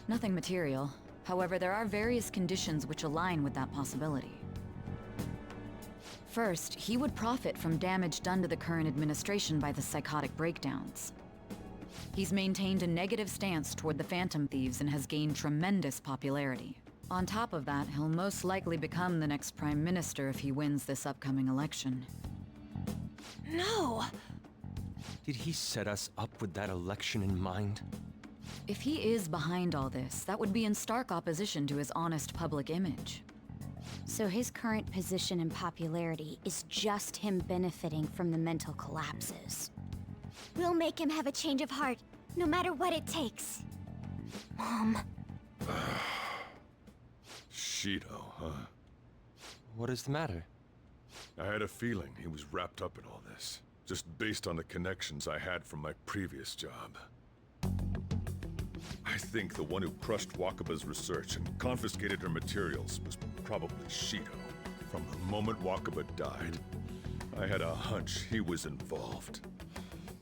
Nothing material. However, there are various conditions which align with that possibility. First, he would profit from damage done to the current administration by the psychotic breakdowns. He's maintained a negative stance toward the Phantom Thieves and has gained tremendous popularity. On top of that, he'll most likely become the next Prime Minister if he wins this upcoming election. No! Did he set us up with that election in mind? If he is behind all this, that would be in stark opposition to his honest public image. So his current position and popularity is just him benefiting from the mental collapses. We'll make him have a change of heart, no matter what it takes. Mom. Shido, huh? What is the matter? I had a feeling he was wrapped up in all this, just based on the connections I had from my previous job. I think the one who crushed Wakaba's research and confiscated her materials was probably Shido. From the moment Wakaba died, I had a hunch he was involved.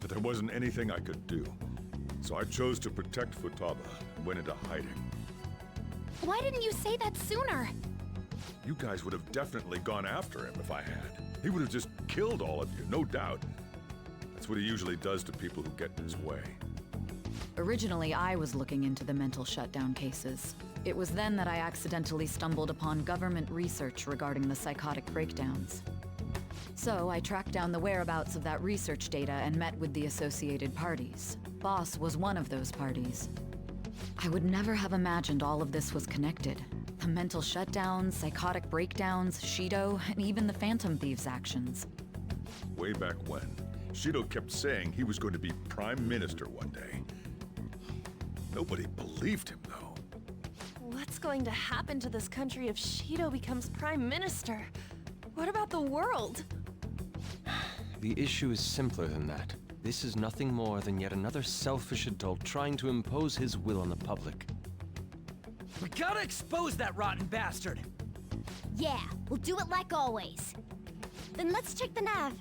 But there wasn't anything I could do. So I chose to protect Futaba and went into hiding. Why didn't you say that sooner? You guys would have definitely gone after him if I had. He would have just killed all of you, no doubt. That's what he usually does to people who get in his way. Originally, I was looking into the mental shutdown cases. It was then that I accidentally stumbled upon government research regarding the psychotic breakdowns. So I tracked down the whereabouts of that research data and met with the associated parties. Boss was one of those parties. I would never have imagined all of this was connected. The mental shutdowns, psychotic breakdowns, Shido, and even the Phantom Thieves' actions. Way back when, Shido kept saying he was going to be Prime Minister one day. Nobody believed him, though. What's going to happen to this country if Shido becomes Prime Minister? What about the world? The issue is simpler than that. This is nothing more than yet another selfish adult trying to impose his will on the public. We gotta expose that rotten bastard! Yeah, we'll do it like always. Then let's check the nav.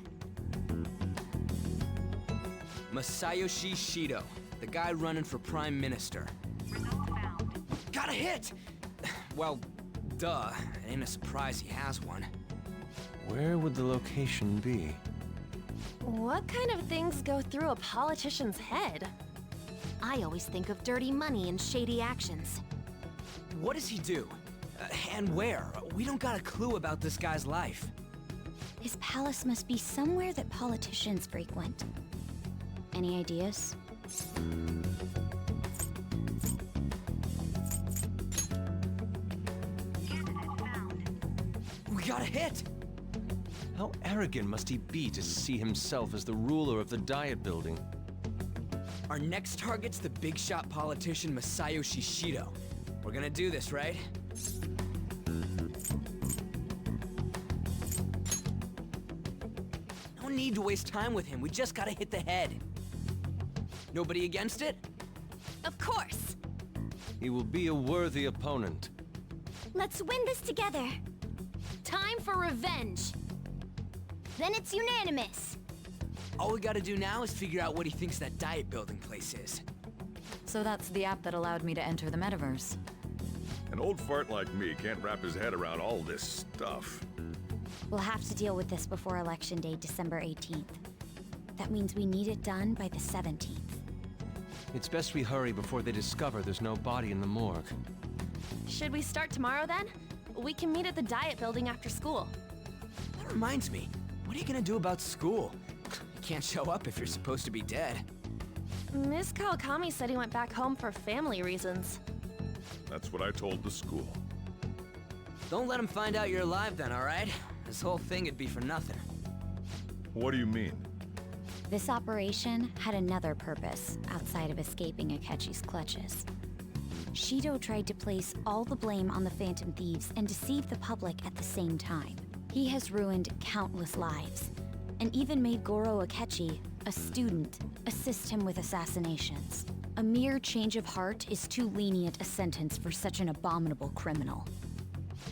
Masayoshi Shido, the guy running for Prime Minister. Got a hit! Well, duh. It ain't a surprise he has one. Where would the location be? What kind of things go through a politician's head? I always think of dirty money and shady actions. What does he do? And where? We don't got a clue about this guy's life. His palace must be somewhere that politicians frequent. Any ideas? We got a hit! How arrogant must he be to see himself as the ruler of the Diet Building? Our next target's the big shot politician Masayoshi Shido. We're gonna do this, right? No need to waste time with him, we just gotta hit the head. Nobody against it? Of course! He will be a worthy opponent. Let's win this together. Time for revenge! Then it's unanimous. All we gotta do now is figure out what he thinks that Diet Building place is. So that's the app that allowed me to enter the metaverse. An old fart like me can't wrap his head around all this stuff. We'll have to deal with this before Election Day, December 18th. That means we need it done by the 17th. It's best we hurry before they discover there's no body in the morgue. Should we start tomorrow then? We can meet at the Diet Building after school. That reminds me, what are you gonna do about school? You can't show up if you're supposed to be dead. Miss Kawakami said he went back home for family reasons. That's what I told the school. Don't let him find out you're alive then, alright? This whole thing would be for nothing. What do you mean? This operation had another purpose outside of escaping Akechi's clutches. Shido tried to place all the blame on the Phantom Thieves and deceive the public at the same time. He has ruined countless lives, and even made Goro Akechi, a student, assist him with assassinations. A mere change of heart is too lenient a sentence for such an abominable criminal.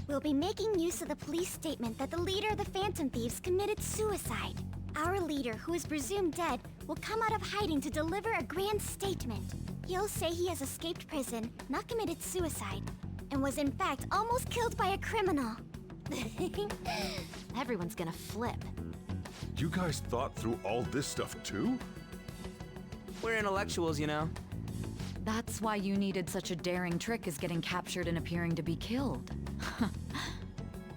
We'll be making use of the police statement that the leader of the Phantom Thieves committed suicide. Our leader, who is presumed dead, will come out of hiding to deliver a grand statement. He'll say he has escaped prison, not committed suicide, and was in fact almost killed by a criminal. Everyone's gonna flip. You guys thought through all this stuff too? We're intellectuals, you know. That's why you needed such a daring trick as getting captured and appearing to be killed.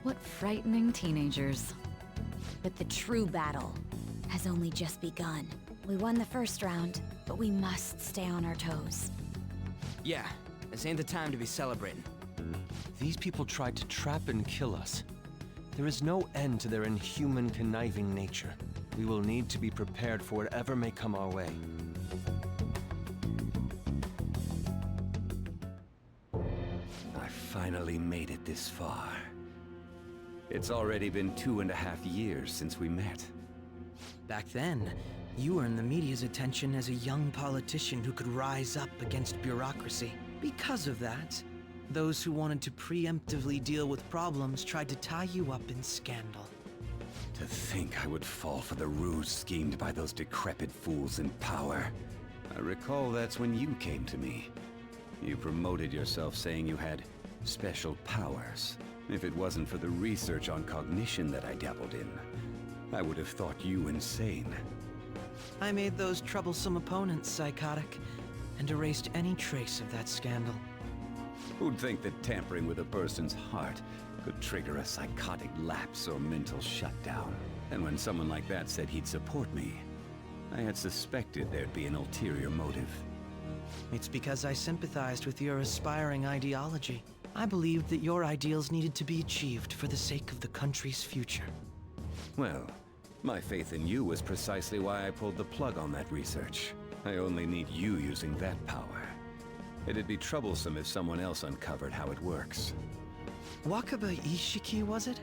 What frightening teenagers. But the true battle has only just begun. We won the first round, but we must stay on our toes. Yeah, this ain't the time to be celebrating. These people tried to trap and kill us. There is no end to their inhuman, conniving nature. We will need to be prepared for whatever may come our way. I finally made it this far. It's already been 2.5 years since we met. Back then, you earned the media's attention as a young politician who could rise up against bureaucracy. Because of that, those who wanted to preemptively deal with problems tried to tie you up in scandal. To think I would fall for the ruse schemed by those decrepit fools in power. I recall that's when you came to me. You promoted yourself saying you had special powers. If it wasn't for the research on cognition that I dabbled in, I would have thought you insane. I made those troublesome opponents psychotic, and erased any trace of that scandal. Who'd think that tampering with a person's heart could trigger a psychotic lapse or mental shutdown? And when someone like that said he'd support me, I had suspected there'd be an ulterior motive. It's because I sympathized with your aspiring ideology. I believed that your ideals needed to be achieved for the sake of the country's future. Well, my faith in you was precisely why I pulled the plug on that research. I only need you using that power. It'd be troublesome if someone else uncovered how it works. Wakaba Ishiki, was it?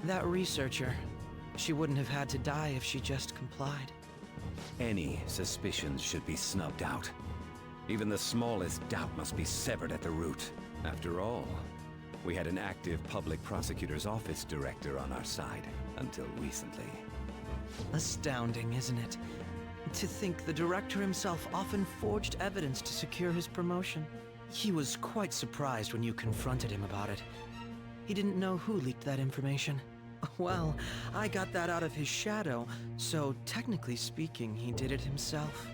That researcher. She wouldn't have had to die if she just complied. Any suspicions should be snubbed out. Even the smallest doubt must be severed at the root. After all, we had an active public prosecutor's office director on our side, until recently. Astounding, isn't it? To think the director himself often forged evidence to secure his promotion. He was quite surprised when you confronted him about it. He didn't know who leaked that information. Well, I got that out of his shadow, so technically speaking, he did it himself.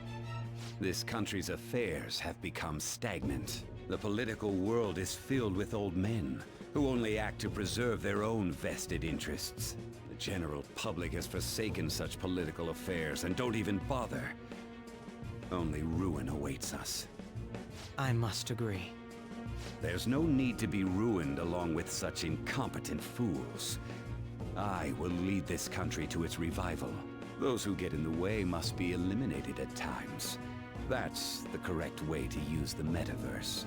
This country's affairs have become stagnant. The political world is filled with old men who only act to preserve their own vested interests. The general public has forsaken such political affairs and don't even bother. Only ruin awaits us. I must agree. There's no need to be ruined along with such incompetent fools. I will lead this country to its revival. Those who get in the way must be eliminated at times. That's the correct way to use the metaverse.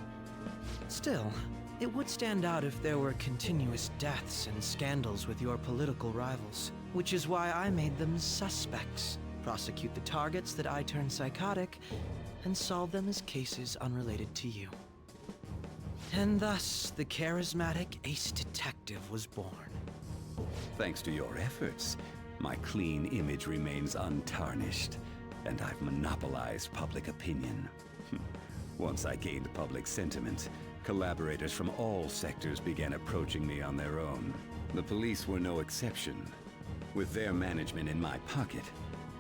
Still, it would stand out if there were continuous deaths and scandals with your political rivals, which is why I made them suspects. Prosecute the targets that I turn psychotic, and solve them as cases unrelated to you. And thus, the charismatic ace detective was born. Thanks to your efforts, my clean image remains untarnished, and I've monopolized public opinion. Once I gained public sentiment, collaborators from all sectors began approaching me on their own. The police were no exception. With their management in my pocket,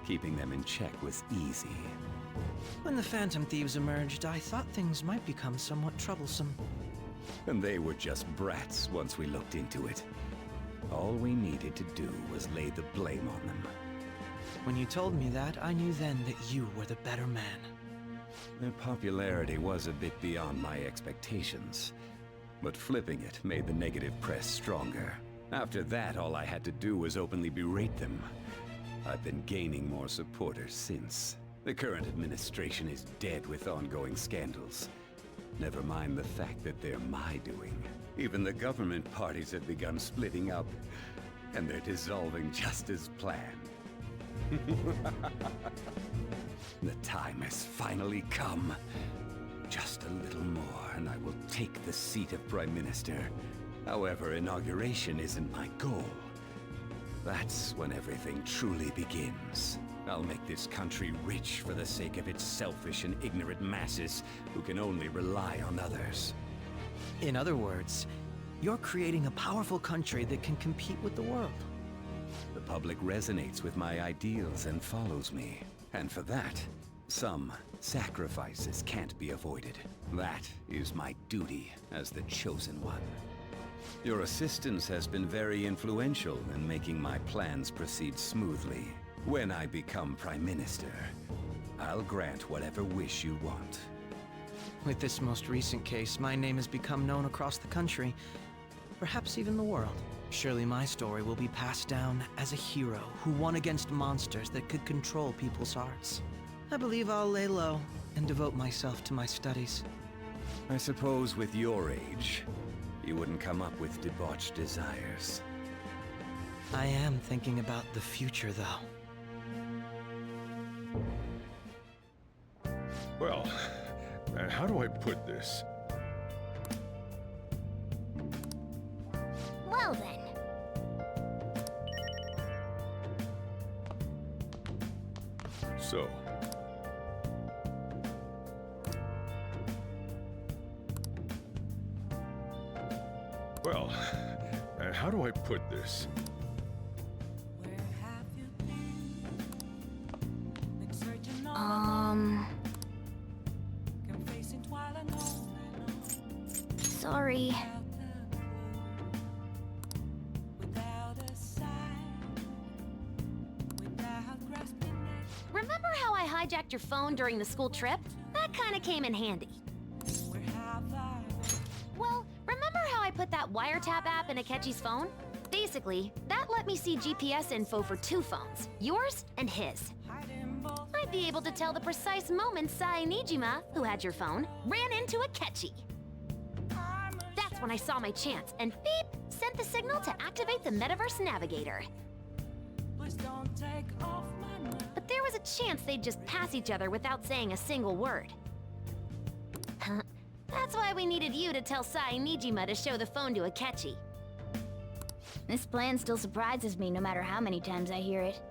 keeping them in check was easy. When the Phantom Thieves emerged, I thought things might become somewhat troublesome. And they were just brats once we looked into it. All we needed to do was lay the blame on them. When you told me that, I knew then that you were the better man. Their popularity was a bit beyond my expectations, but flipping it made the negative press stronger. After that, all I had to do was openly berate them. I've been gaining more supporters since. The current administration is dead with ongoing scandals. Never mind the fact that they're my doing. Even the government parties have begun splitting up, and they're dissolving just as planned. The time has finally come. Just a little more, and I will take the seat of Prime Minister. However, inauguration isn't my goal. That's when everything truly begins. I'll make this country rich for the sake of its selfish and ignorant masses who can only rely on others. In other words, you're creating a powerful country that can compete with the world. The public resonates with my ideals and follows me. And for that, some sacrifices can't be avoided. That is my duty as the Chosen One. Your assistance has been very influential in making my plans proceed smoothly. When I become Prime Minister, I'll grant whatever wish you want. With this most recent case, my name has become known across the country, perhaps even the world. Surely my story will be passed down as a hero who won against monsters that could control people's hearts. I believe I'll lay low and devote myself to my studies. I suppose with your age, you wouldn't come up with debauched desires. I am thinking about the future, though. Well, how do I put this? Well then. So. Well, how do I put this? Sorry. Remember how I hijacked your phone during the school trip? That kinda came in handy. Well, remember how I put that wiretap app in Akechi's phone? Basically, that let me see GPS info for two phones, yours and his. I'd be able to tell the precise moment Sae Nijima, who had your phone, ran into Akechi. That's when I saw my chance, and beep, sent the signal to activate the Metaverse Navigator. But there was a chance they'd just pass each other without saying a single word. That's why we needed you to tell Sae Nijima to show the phone to Akechi. This plan still surprises me no matter how many times I hear it.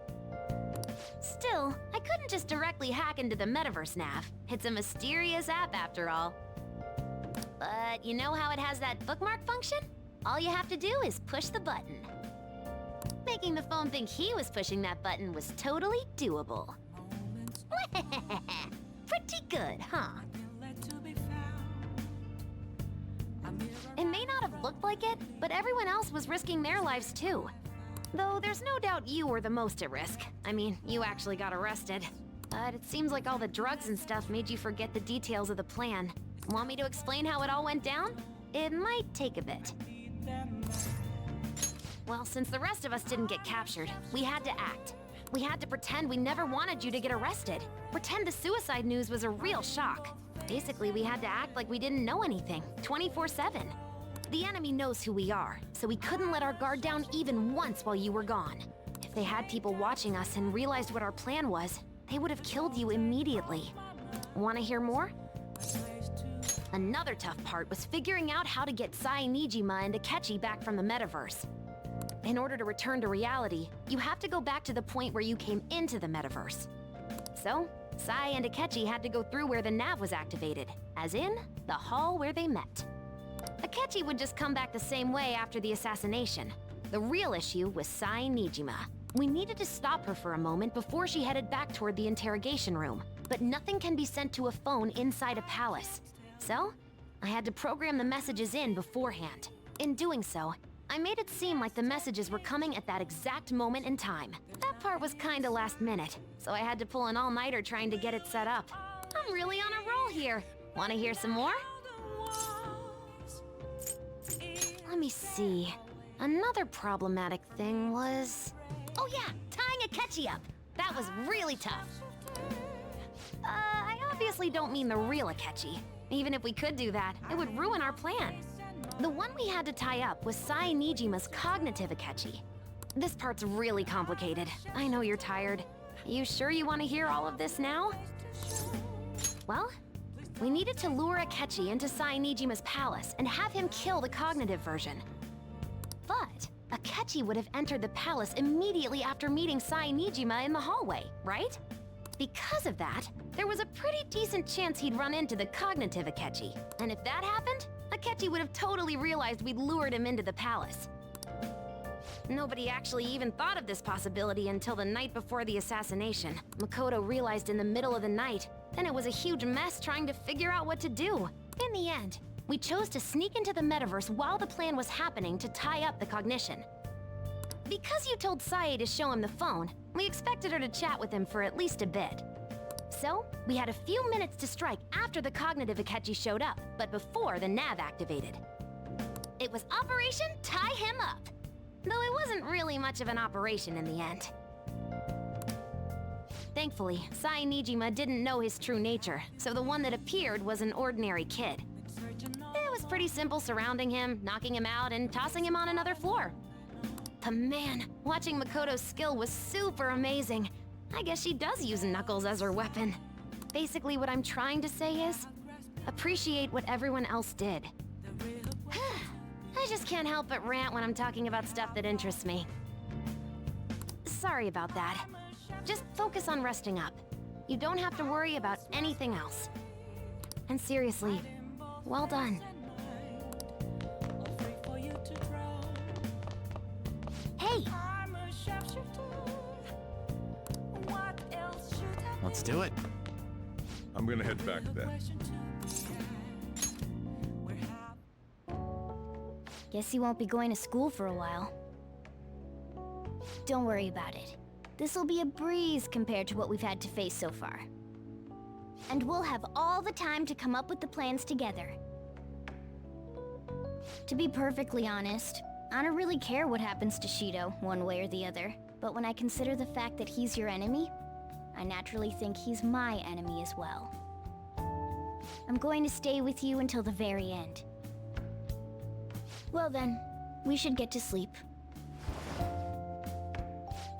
Still, I couldn't just directly hack into the Metaverse Nav. It's a mysterious app after all. But you know how it has that bookmark function? All you have to do is push the button. Making the phone think he was pushing that button was totally doable. Pretty good, huh? It may not have looked like it, but everyone else was risking their lives too. Though there's no doubt you were the most at risk. I mean, you actually got arrested. But it seems like all the drugs and stuff made you forget the details of the plan. Want me to explain how it all went down? It might take a bit. Well, since the rest of us didn't get captured, we had to act. We had to pretend we never wanted you to get arrested. Pretend the suicide news was a real shock. Basically, we had to act like we didn't know anything, 24/7. The enemy knows who we are, so we couldn't let our guard down even once while you were gone. If they had people watching us and realized what our plan was, they would have killed you immediately. Want to hear more? Another tough part was figuring out how to get Sae Nijima and Akechi back from the metaverse. In order to return to reality, you have to go back to the point where you came into the metaverse. So, Sae and Akechi had to go through where the nav was activated, as in, the hall where they met. Akechi would just come back the same way after the assassination. The real issue was Sae Nijima. We needed to stop her for a moment before she headed back toward the interrogation room, but nothing can be sent to a phone inside a palace. So, I had to program the messages in beforehand. In doing so, I made it seem like the messages were coming at that exact moment in time. That part was kinda last minute, so I had to pull an all-nighter trying to get it set up. I'm really on a here. Want to hear some more? Let me see. Another problematic thing was... Oh yeah, tying Akechi up. That was really tough. I obviously don't mean the real Akechi. Even if we could do that, it would ruin our plan. The one we had to tie up was Sai Nijima's cognitive Akechi. This part's really complicated. I know you're tired. You sure you want to hear all of this now? Well, we needed to lure Akechi into Sai Nijima's palace and have him kill the cognitive version. But Akechi would have entered the palace immediately after meeting Sai Nijima in the hallway, right? Because of that, there was a pretty decent chance he'd run into the cognitive Akechi. And if that happened, Akechi would have totally realized we'd lured him into the palace. Nobody actually even thought of this possibility until the night before the assassination. Makoto realized in the middle of the night, then it was a huge mess trying to figure out what to do. In the end, we chose to sneak into the metaverse while the plan was happening to tie up the cognition. Because you told Sae to show him the phone, we expected her to chat with him for at least a bit. So, we had a few minutes to strike after the cognitive Akechi showed up, but before the nav activated. It was Operation Tie Him Up, though it wasn't really much of an operation in the end. Thankfully, Sai Nijima didn't know his true nature, so the one that appeared was an ordinary kid. It was pretty simple surrounding him, knocking him out, and tossing him on another floor. But man, watching Makoto's skill was super amazing. I guess she does use Knuckles as her weapon. Basically, what I'm trying to say is, appreciate what everyone else did. I just can't help but rant when I'm talking about stuff that interests me. Sorry about that. Just focus on resting up. You don't have to worry about anything else. And seriously, well done. Hey! Let's do it. I'm gonna head back then. Guess he won't be going to school for a while. Don't worry about it. This'll be a breeze compared to what we've had to face so far. And we'll have all the time to come up with the plans together. To be perfectly honest, I don't really care what happens to Shido, one way or the other. But when I consider the fact that he's your enemy, I naturally think he's my enemy as well. I'm going to stay with you until the very end. Well then, we should get to sleep.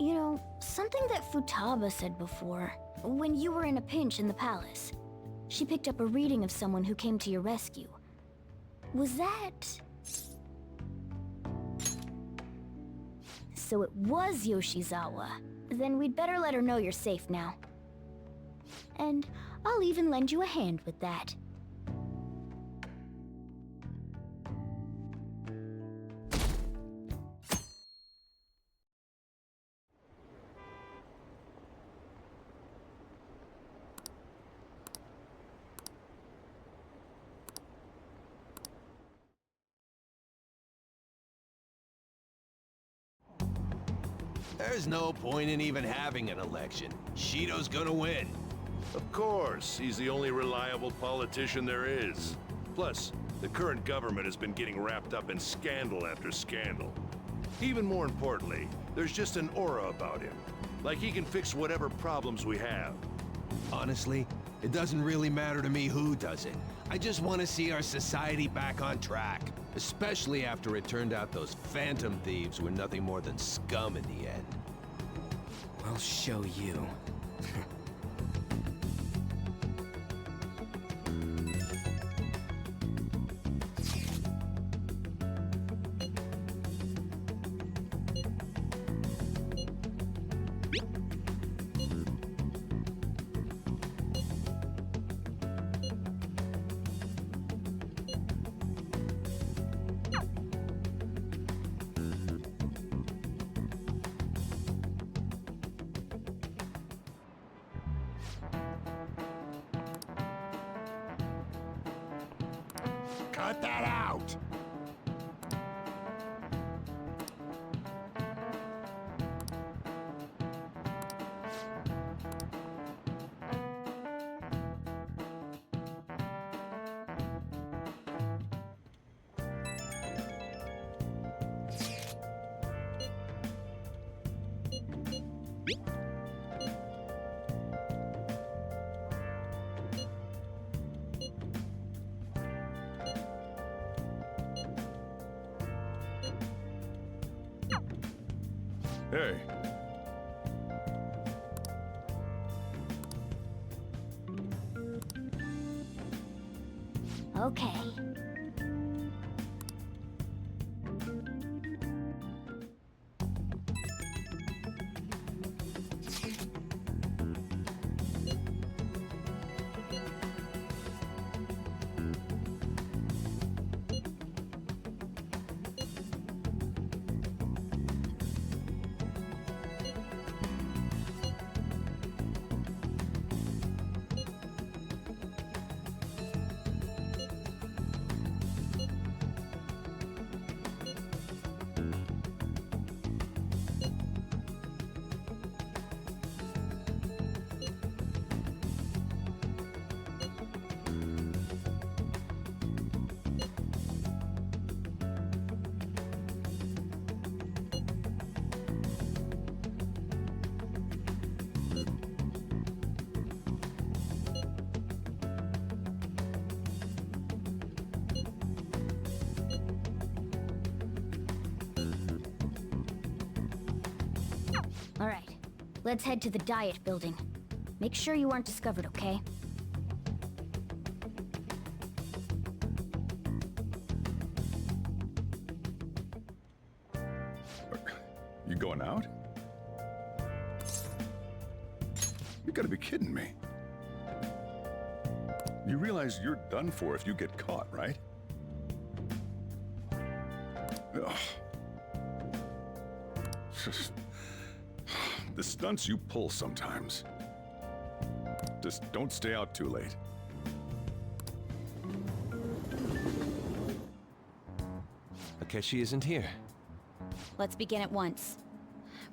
You know, something that Futaba said before, when you were in a pinch in the palace, she picked up a reading of someone who came to your rescue. Was that... So it was Yoshizawa. Then we'd better let her know you're safe now. And I'll even lend you a hand with that. There's no point in even having an election. Shido's gonna win. Of course, he's the only reliable politician there is. Plus, the current government has been getting wrapped up in scandal after scandal. Even more importantly, there's just an aura about him. Like he can fix whatever problems we have. Honestly, it doesn't really matter to me who does it. I just want to see our society back on track. Especially after it turned out those phantom thieves were nothing more than scum in the end. I'll show you. Cut that out! Hey. Okay. All right, let's head to the diet building. Make sure you aren't discovered, okay? You going out? You gotta be kidding me. You realize you're done for if you get caught, right? Ugh. The stunts you pull sometimes. Just don't stay out too late. Akechi isn't here. Let's begin at once.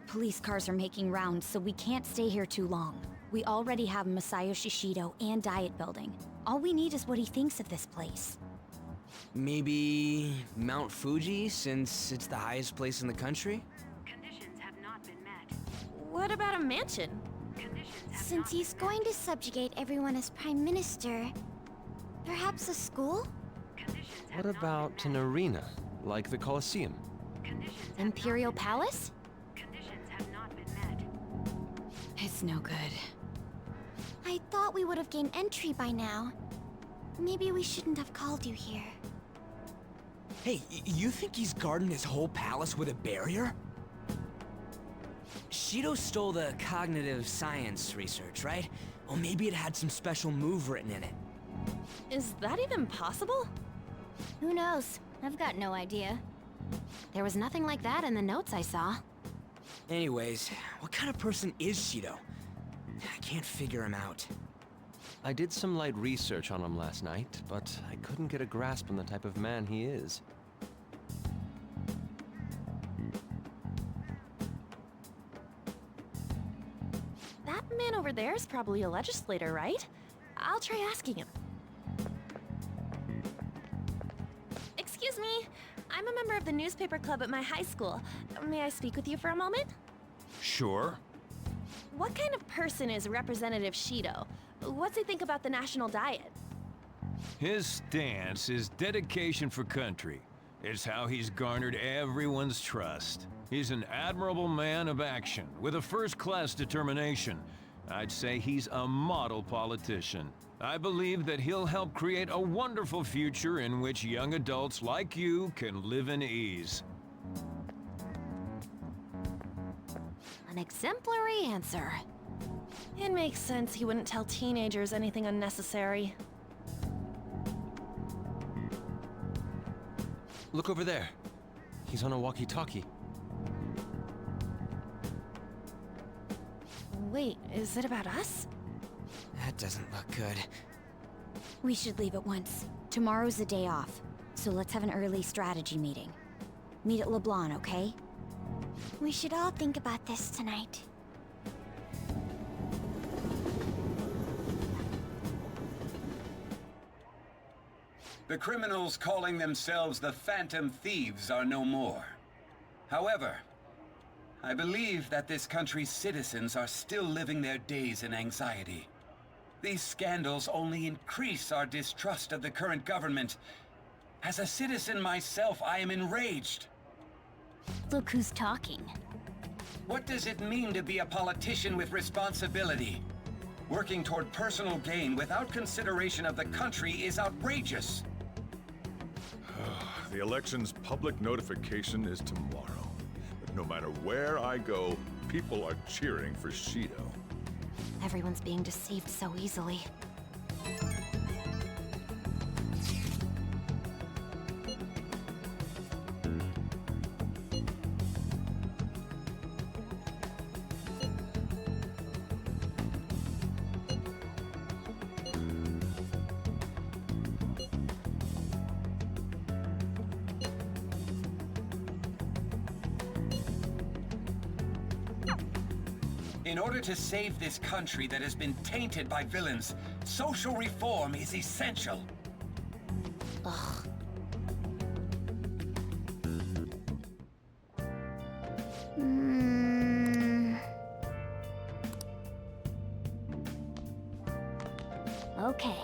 Police cars are making rounds, so we can't stay here too long. We already have Masayo Shishido and Diet Building. All we need is what he thinks of this place. Maybe Mount Fuji, since it's the highest place in the country? What about a mansion? Since he's going to subjugate everyone as Prime Minister, perhaps a school? What about an arena, like the Colosseum? Imperial Palace? It's no good. I thought we would have gained entry by now. Maybe we shouldn't have called you here. Hey, you think he's guarding his whole palace with a barrier? Shido stole the cognitive science research, right? Well, maybe it had some special move written in it. Is that even possible? Who knows? I've got no idea. There was nothing like that in the notes I saw. Anyways, what kind of person is Shido? I can't figure him out. I did some light research on him last night, but I couldn't get a grasp on the type of man he is. That man over there is probably a legislator, right? I'll try asking him. Excuse me, I'm a member of the newspaper club at my high school. May I speak with you for a moment? Sure. What kind of person is Representative Shido? What's he think about the national diet? His stance is dedication for country. It's how he's garnered everyone's trust. He's an admirable man of action, with a first-class determination. I'd say he's a model politician. I believe that he'll help create a wonderful future in which young adults like you can live in ease. An exemplary answer. It makes sense he wouldn't tell teenagers anything unnecessary. Look over there. He's on a walkie-talkie. Wait, is it about us? That doesn't look good. We should leave at once. Tomorrow's the day off, so let's have an early strategy meeting. Meet at LeBlanc, okay? We should all think about this tonight. The criminals calling themselves the Phantom Thieves are no more. However, I believe that this country's citizens are still living their days in anxiety. These scandals only increase our distrust of the current government. As a citizen myself, I am enraged. Look who's talking. What does it mean to be a politician with responsibility? Working toward personal gain without consideration of the country is outrageous. The election's public notification is tomorrow. But no matter where I go, people are cheering for Shido. Everyone's being deceived so easily. In order to save this country that has been tainted by villains, social reform is essential. Ugh. Okay.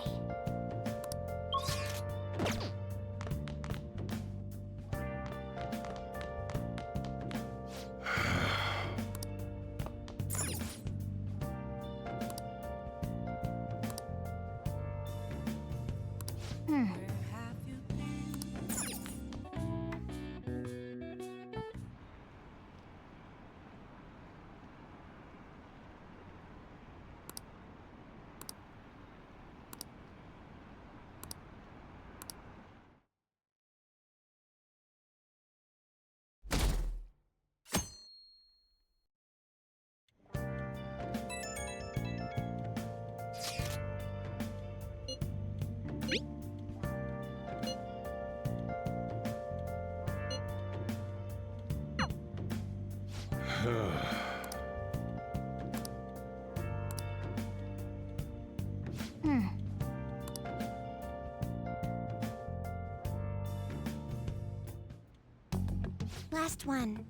Last one.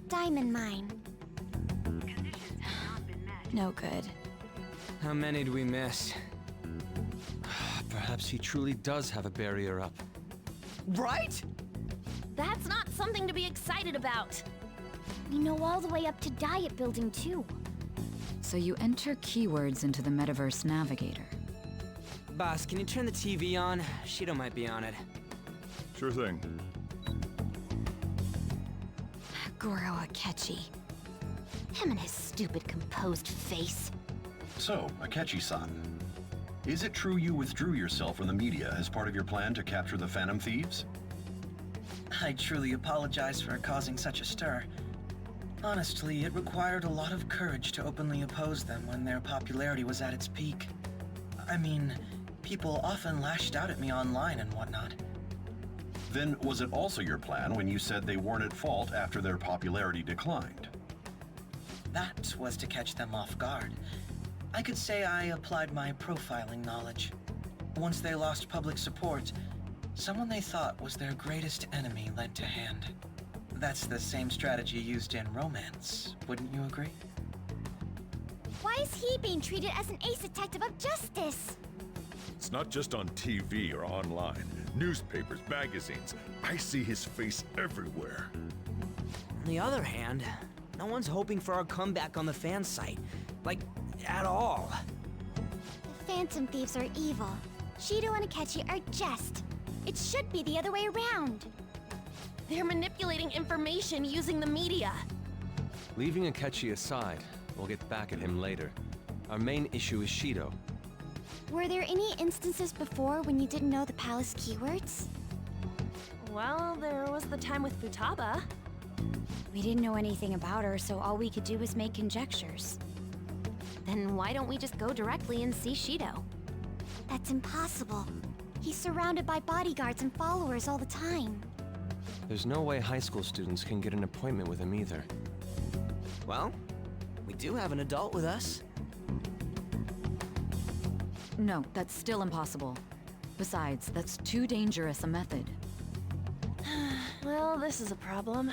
Diamond mine. No good. How many do we miss? Perhaps he truly does have a barrier up. Right? That's not something to be excited about. We know all the way up to Diet Building, too. So you enter keywords into the Metaverse Navigator. Boss, can you turn the TV on? Shido might be on it. Sure thing. Goro Akechi. Him and his stupid composed face. So, Akechi-san, is it true you withdrew yourself from the media as part of your plan to capture the Phantom Thieves? I truly apologize for causing such a stir. Honestly, it required a lot of courage to openly oppose them when their popularity was at its peak. I mean, people often lashed out at me online and whatnot. Then was it also your plan when you said they weren't at fault after their popularity declined? That was to catch them off guard. I could say I applied my profiling knowledge. Once they lost public support, someone they thought was their greatest enemy led to hand. That's the same strategy used in romance, wouldn't you agree? Why is he being treated as an ace detective of justice? It's not just on TV or online. Newspapers, magazines. I see his face everywhere. On the other hand, no one's hoping for our comeback on the fan site. Like, at all. The Phantom Thieves are evil. Shido and Akechi are just. It should be the other way around. They're manipulating information using the media. Leaving Akechi aside, we'll get back at him later. Our main issue is Shido. Were there any instances before when you didn't know the palace keywords? Well, there was the time with Futaba. We didn't know anything about her, so all we could do was make conjectures. Then why don't we just go directly and see Shido? That's impossible. He's surrounded by bodyguards and followers all the time. There's no way high school students can get an appointment with him either. Well, we do have an adult with us. No, that's still impossible. Besides, that's too dangerous a method. Well, this is a problem.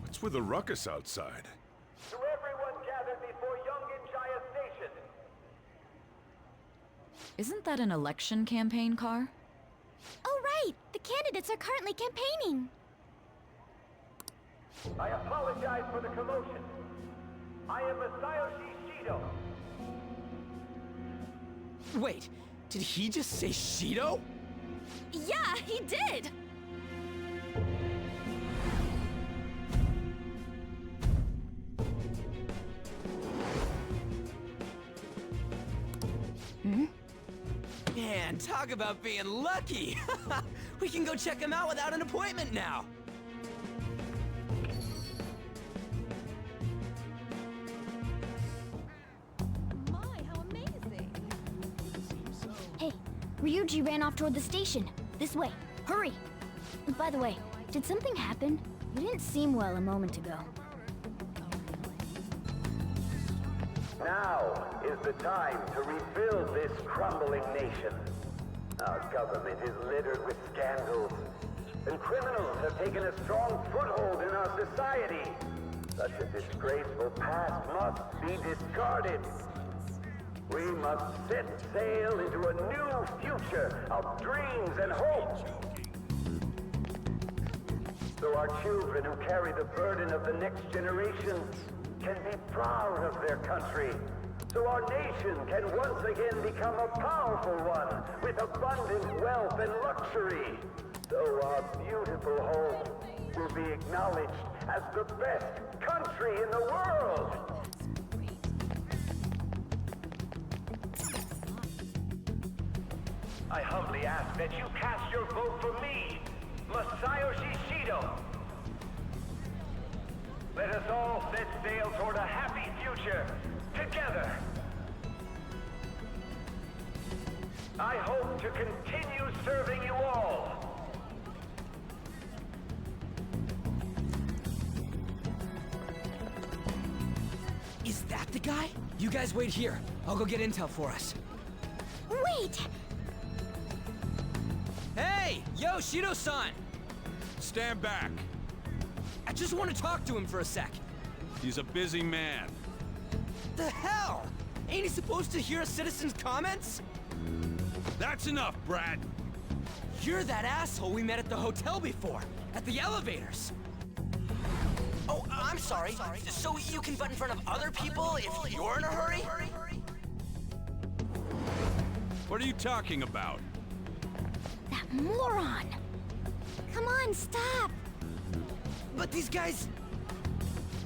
What's with the ruckus outside? To everyone gathered before Yongen-Jaya Station. Isn't that an election campaign car? Oh right! The candidates are currently campaigning! I apologize for the commotion. I am Masayoshi Shido. Wait, did he just say Shido? Yeah, he did! Man, talk about being lucky! We can go check him out without an appointment now! Hey, Ryuji ran off toward the station. This way. Hurry! By the way, did something happen? You didn't seem well a moment ago. Now is the time to rebuild this crumbling nation. Our government is littered with scandals, and criminals have taken a strong foothold in our society. Such a disgraceful past must be discarded. We must set sail into a new future of dreams and hope. So our children who carry the burden of the next generation can be proud of their country. So our nation can once again become a powerful one with abundant wealth and luxury. So our beautiful home will be acknowledged as the best country in the world. I humbly ask that you cast your vote for me, Masayoshi Shido. Let us all set sail toward a happy future, together. I hope to continue serving you all. Is that the guy? You guys wait here. I'll go get intel for us. Wait! Hey! Yo, Shido-san! Stand back. I just want to talk to him for a sec. He's a busy man. The hell? Ain't he supposed to hear a citizen's comments? That's enough, Brad. You're that asshole we met at the hotel before, at the elevators. Oh, I'm sorry. So you can butt in front of other people if you're in a hurry? What are you talking about? That moron! Come on, stop! But these guys...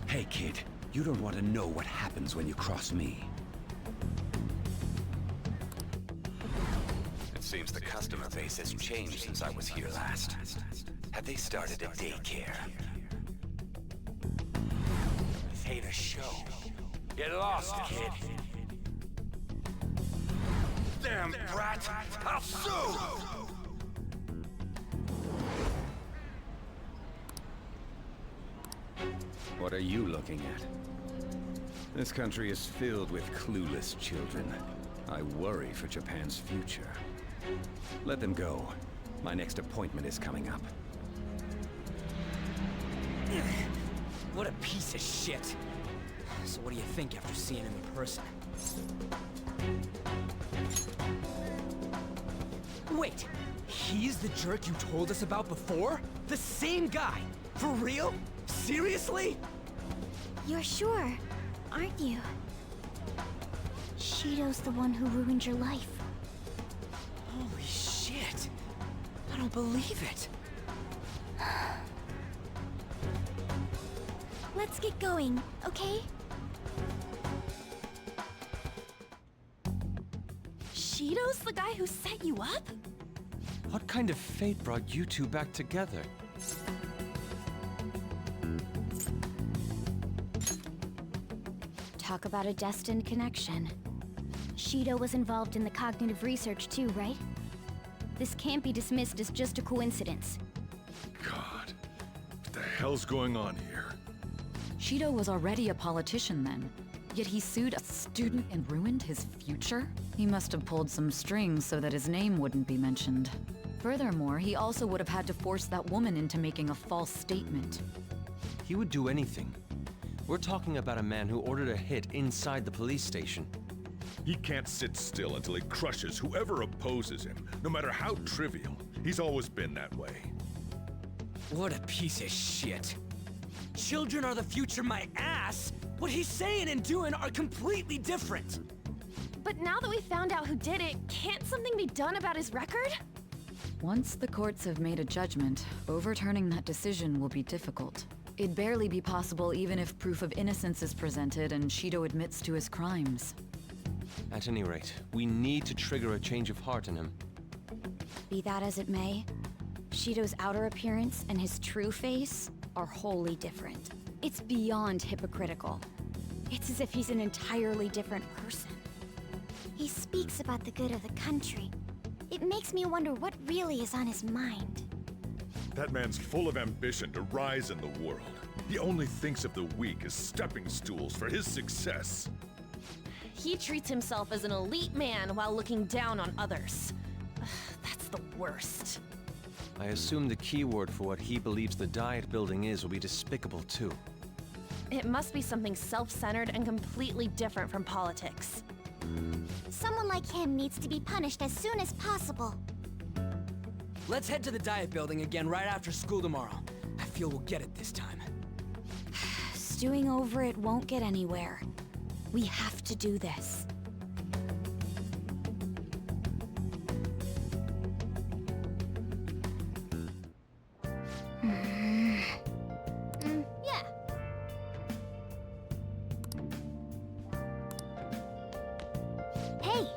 Hey, kid. You don't want to know what happens when you cross me. It seems the customer base has changed since I was here last. Have they started a daycare? This ain't a show. Get lost, kid. Damn brat! I'll sue! What are you looking at? This country is filled with clueless children. I worry for Japan's future. Let them go. My next appointment is coming up. What a piece of shit. So what do you think after seeing him in person? Wait, he's the jerk you told us about before? The same guy? For real? Seriously? You're sure, aren't you? Shido's the one who ruined your life. Holy shit. I don't believe it. Let's get going, okay? Shido's the guy who set you up? What kind of fate brought you two back together? Talk about a destined connection. Shido was involved in the cognitive research too, right? This can't be dismissed as just a coincidence. God, what the hell's going on here? Shido was already a politician then, yet he sued a student and ruined his future? He must have pulled some strings so that his name wouldn't be mentioned. Furthermore, he also would have had to force that woman into making a false statement. He would do anything. We're talking about a man who ordered a hit inside the police station. He can't sit still until he crushes whoever opposes him, no matter how trivial. He's always been that way. What a piece of shit. children are the future, my ass! What he's saying and doing are completely different! But now that we found out who did it, can't something be done about his record? Once the courts have made a judgment, overturning that decision will be difficult. It'd barely be possible even if proof of innocence is presented and Shido admits to his crimes. At any rate, we need to trigger a change of heart in him. Be that as it may, Shido's outer appearance and his true face are wholly different. It's beyond hypocritical. It's as if he's an entirely different person. He speaks about the good of the country. It makes me wonder what really is on his mind. That man's full of ambition to rise in the world. He only thinks of the weak as stepping stools for his success. He treats himself as an elite man while looking down on others. That's the worst. I assume the keyword for what he believes the Diet Building is will be despicable too. It must be something self-centered and completely different from politics. Someone like him needs to be punished as soon as possible. Let's head to the Diet Building again right after school tomorrow. I feel we'll get it this time. Stewing over it won't get anywhere. We have to do this. Yeah. Hey!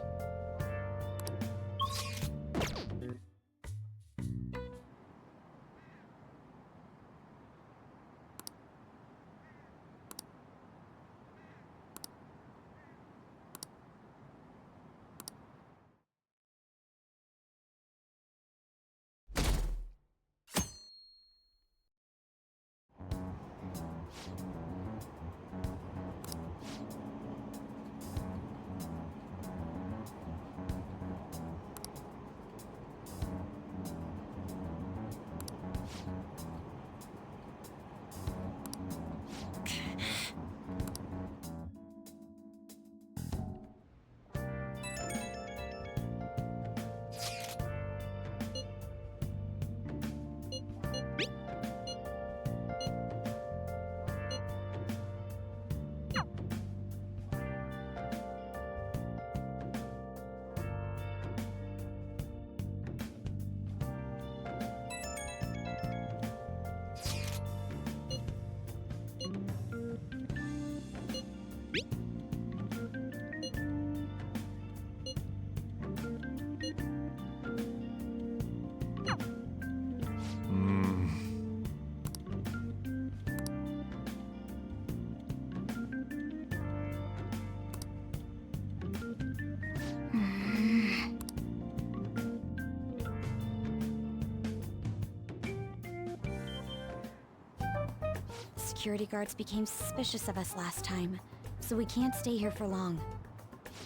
Security guards became suspicious of us last time, so we can't stay here for long.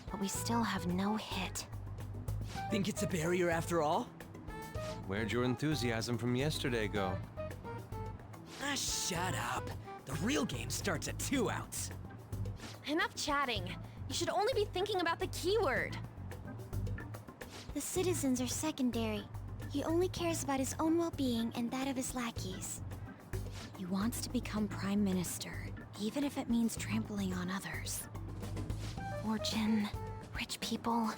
But we still have no hit. Think it's a barrier after all? Where'd your enthusiasm from yesterday go? Ah, shut up. The real game starts at 2 outs. Enough chatting. You should only be thinking about the keyword. The citizens are secondary. He only cares about his own well-being and that of his lackeys. He wants to become Prime Minister, even if it means trampling on others. Fortune, rich people.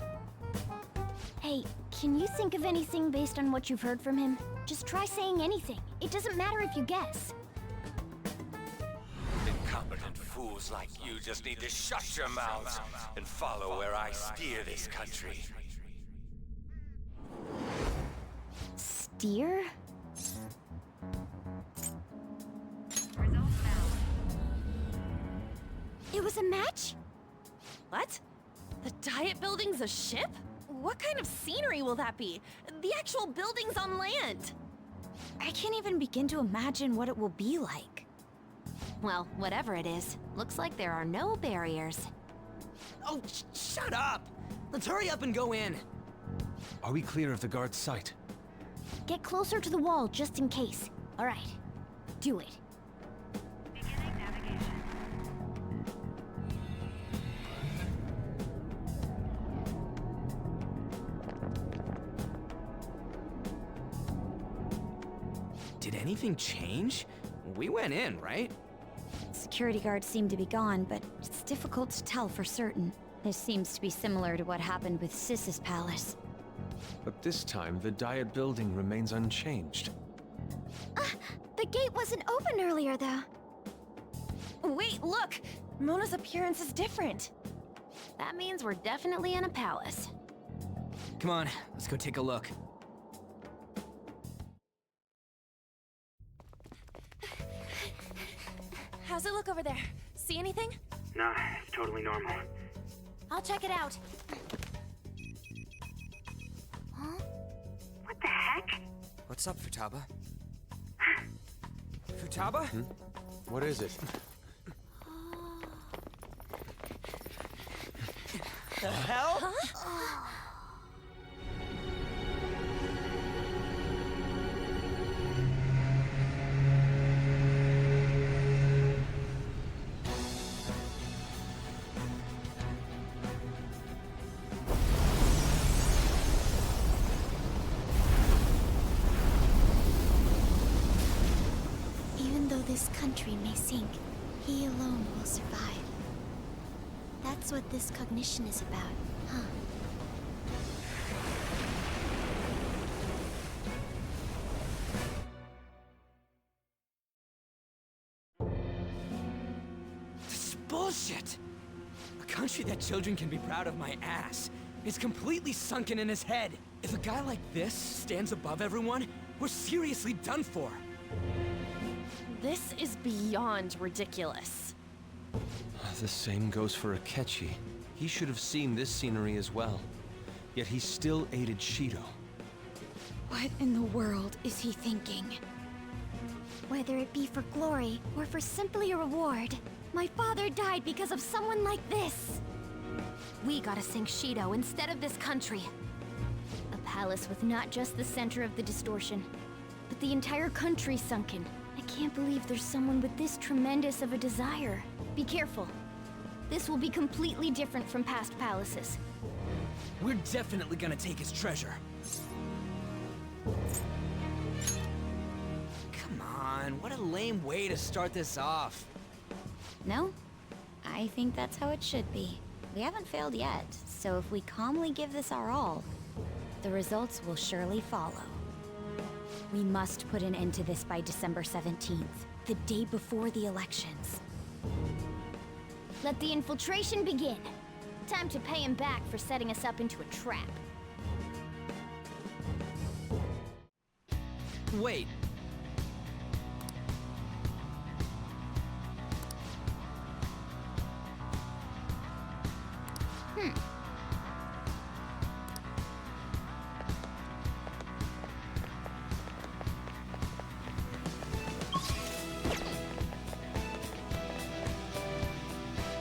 Hey, can you think of anything based on what you've heard from him? Just try saying anything. It doesn't matter if you guess. Incompetent fools like you just need to shut your mouths and follow where I steer this country. Steer? It was a match? What? The Diet Building's a ship? What kind of scenery will that be? The actual building's on land. I can't even begin to imagine what it will be like. Well, whatever it is, looks like there are no barriers. Oh, shut up! Let's hurry up and go in. Are we clear of the guard's sight? Get closer to the wall just in case. All right, do it. Did anything change? We went in, right? security guards seem to be gone, but it's difficult to tell for certain. This seems to be similar to what happened with Sis's palace. But this time, the Diet building remains unchanged. The gate wasn't open earlier, though. Wait, look! Mona's appearance is different. That means we're definitely in a palace. Come on, let's go take a look. How's it look over there? See anything? Nah, it's totally normal. I'll check it out. Huh? What the heck? What's up, Futaba? Futaba? What is it? The hell? Huh? Even though this country may sink, he alone will survive. That's what this cognition is about, huh? This is bullshit! A country that children can be proud of my ass is completely sunken in his head. If a guy like this stands above everyone, we're seriously done for. This is beyond ridiculous. The same goes for Akechi. He should have seen this scenery as well. Yet he still aided Shido. What in the world is he thinking? Whether it be for glory or for simply a reward, my father died because of someone like this. We gotta sink Shido instead of this country. A palace with not just the center of the distortion, but the entire country sunken. I can't believe there's someone with this tremendous of a desire. Be careful. This will be completely different from past palaces. We're definitely gonna take his treasure. Come on, what a lame way to start this off. No? I think that's how it should be. We haven't failed yet, so if we calmly give this our all, the results will surely follow. We must put an end to this by December 17th, the day before the elections. Let the infiltration begin. Time to pay him back for setting us up into a trap. Wait.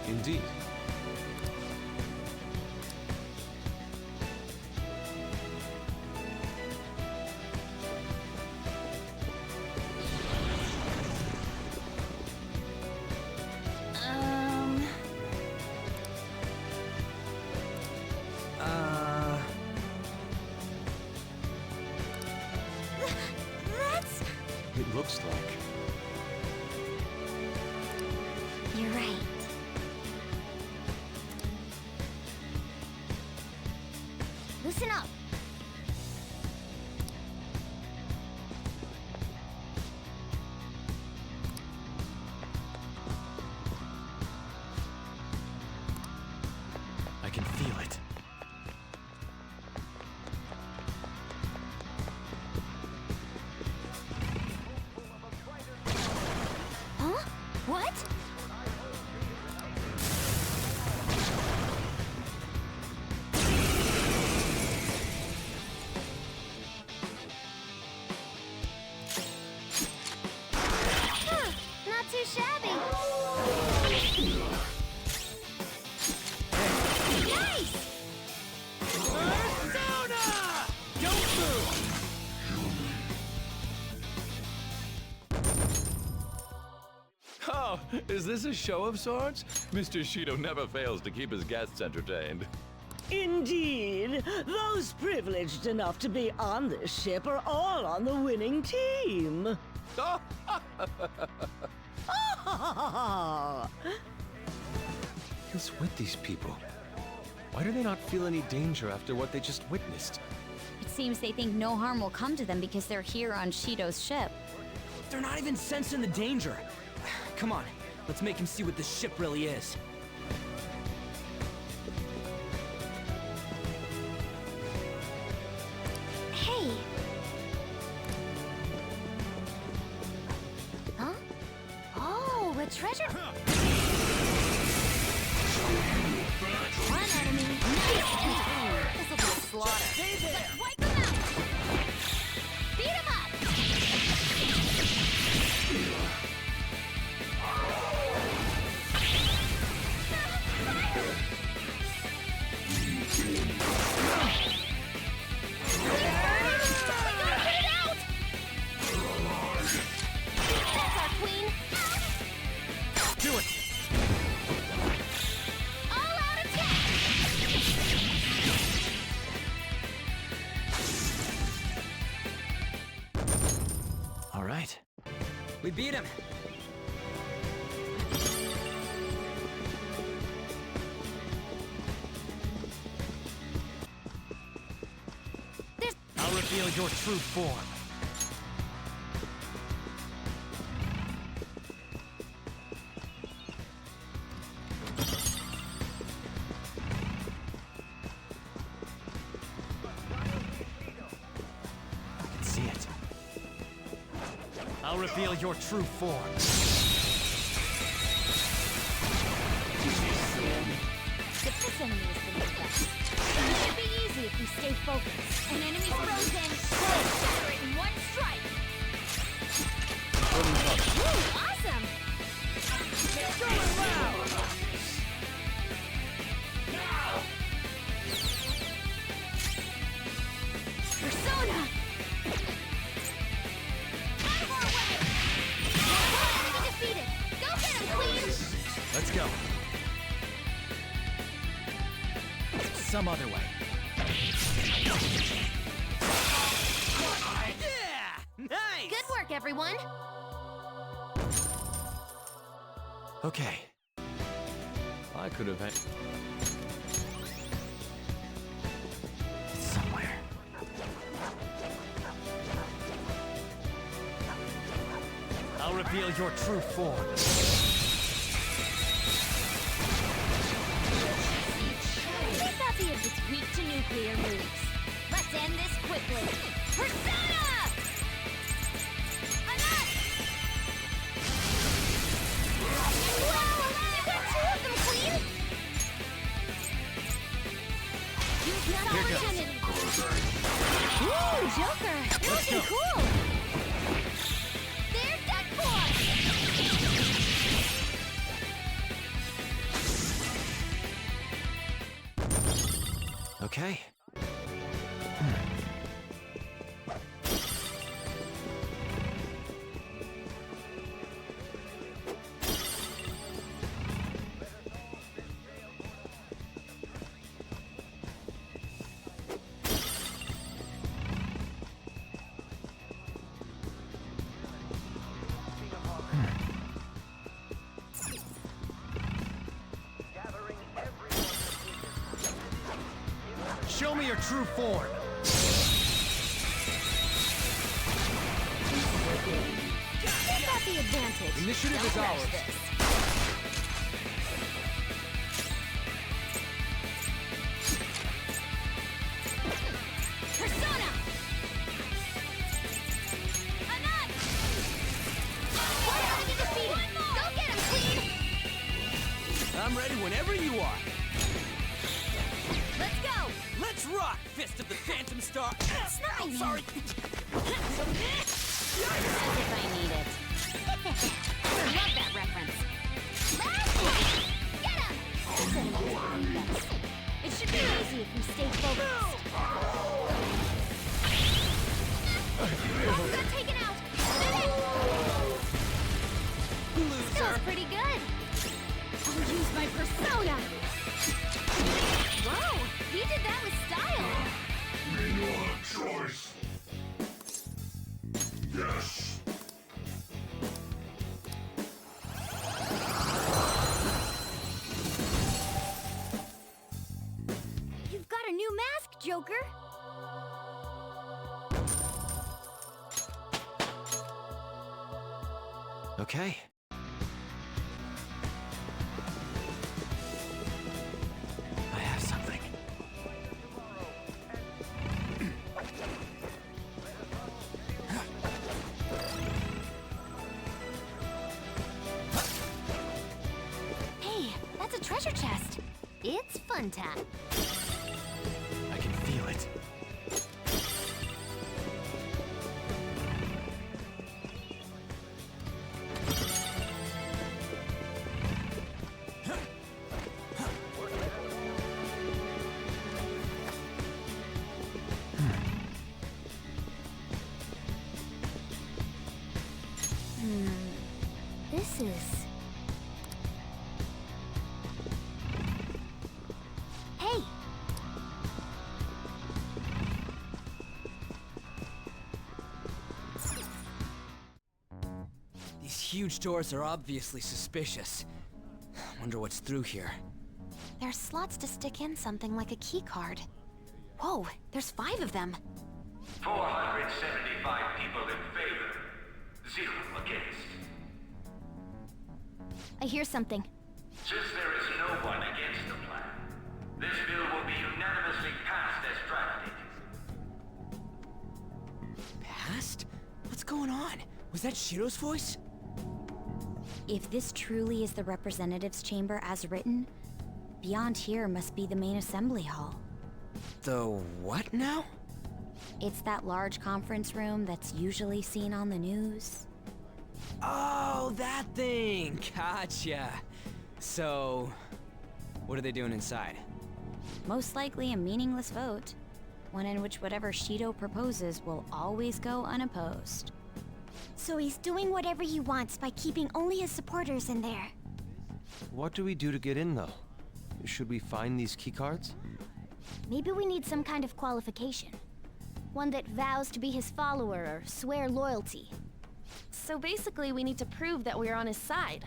Indeed. That's... It looks like. You're right. Listen up. I can feel it. Huh? What? Not too shabby. Nice! Persona! Don't move! Oh, is this a show of sorts? Mr. Shido never fails to keep his guests entertained. Indeed. Those privileged enough to be on this ship are all on the winning team. Who's with these people? Why do they not feel any danger after what they just witnessed? It seems they think no harm will come to them because they're here on Shido's ship. They're not even sensing the danger. Come on, let's make him see what this ship really is. Hey! Huh? Oh, a treasure... One enemy. This'll be a slaughter. Stay there! Let's wipe them out! Beat them up! That's our queen. Do it! All-out attack! All right. We beat him. I'll reveal your true form. I can see it. I'll reveal your true form. This enemy is the new best. It should be easy if we stay focused. An enemy's frozen. Shatter it in one strike. Woo, awesome! It's going loud! Persona! Out of our way! Enemy defeated! Go get him, Queen! Let's go. Some other way. Yeah! Nice! Good work, everyone. Okay. I could have had... Somewhere. I'll reveal your true form. Leave that be if it's weak to nuclear moves. Let's end this quickly. Persona! Enough! Wow! You got two of them, Queen! Use that opportunity. Ooh, Joker! You're looking cool! There's that force! Okay. Show me your true form. Give that the advantage. Initiative is Don't rush ours. this. Persona! Enough! One enemy defeated! Go get him, Queen! I'm ready whenever you are. Let's go! Let's rock, Fist of the Phantom Star. Ow, sorry. As if I need it. Love that reference. Last one! Get him! This enemy is the best. It should be easy if we stay focused. All good taken out! Finish! Still pretty good. I'll use my persona. Whoa! He Your choice. Yes. You've got a new mask, Joker! Okay. I have something. Hey, that's a treasure chest. It's fun time. I can feel it. This is... Hey! These huge doors are obviously suspicious. Wonder what's through here. There's slots to stick in something like a key card. Whoa, there's 5 of them. 475 people in favor. 0 against. I hear something. Since there is no one against the plan, this bill will be unanimously passed as drafted. Passed? What's going on? Was that Shiro's voice? If this truly is the representatives' chamber as written, beyond here must be the main assembly hall. The what now? It's that large conference room that's usually seen on the news. Oh, that thing! Gotcha. So, what are they doing inside? Most likely a meaningless vote, one in which whatever Shido proposes will always go unopposed. So he's doing whatever he wants by keeping only his supporters in there. What do we do to get in, though? Should we find these keycards? Maybe we need some kind of qualification. One that vows to be his follower or swear loyalty. So basically, we need to prove that we're on his side.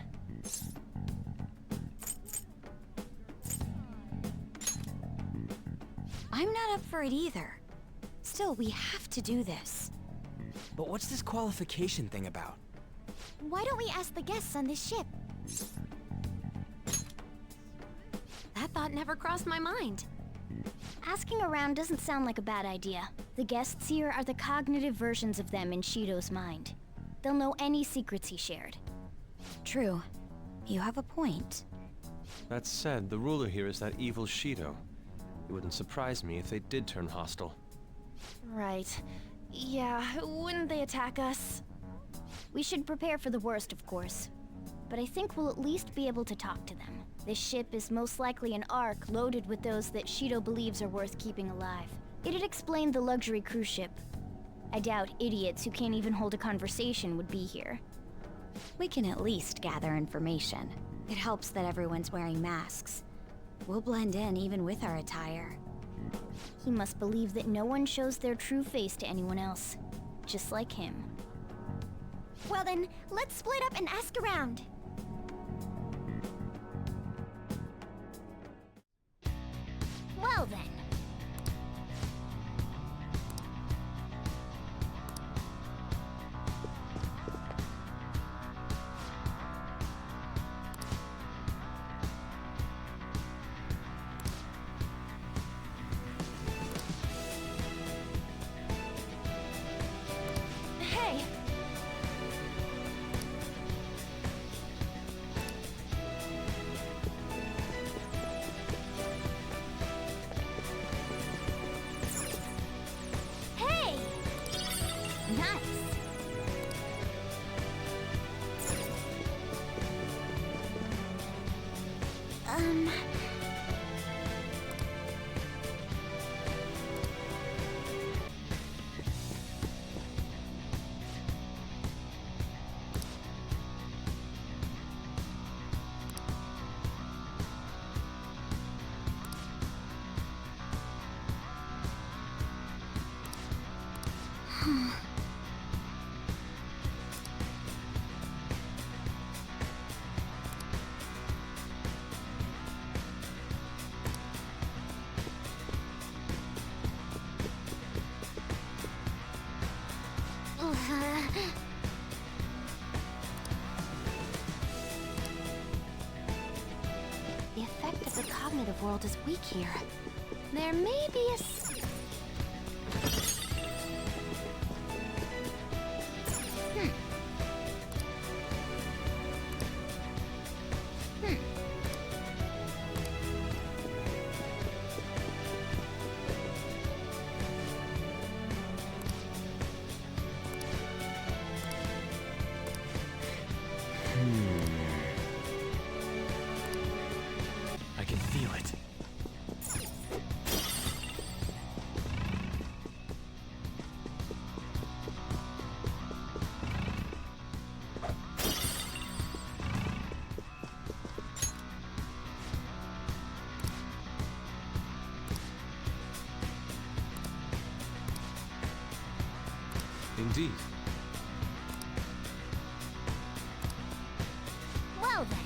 I'm not up for it either. Still, we have to do this. But what's this qualification thing about? Why don't we ask the guests on this ship? That thought never crossed my mind. Asking around doesn't sound like a bad idea. The guests here are the cognitive versions of them in Shido's mind. They'll know any secrets he shared. True. You have a point. That said, the ruler here is that evil Shido. It wouldn't surprise me if they did turn hostile. Right. Yeah, wouldn't they attack us? We should prepare for the worst, of course. But I think we'll at least be able to talk to them. This ship is most likely an Ark loaded with those that Shido believes are worth keeping alive. It'd explain the luxury cruise ship. I doubt idiots who can't even hold a conversation would be here. We can at least gather information. It helps that everyone's wearing masks. We'll blend in even with our attire. He must believe that no one shows their true face to anyone else. Just like him. Well then, let's split up and ask around. Well then. Hey! Hey! Nice. The effect of the cognitive world is weak here. There may be a... I can feel it. Indeed. Well then.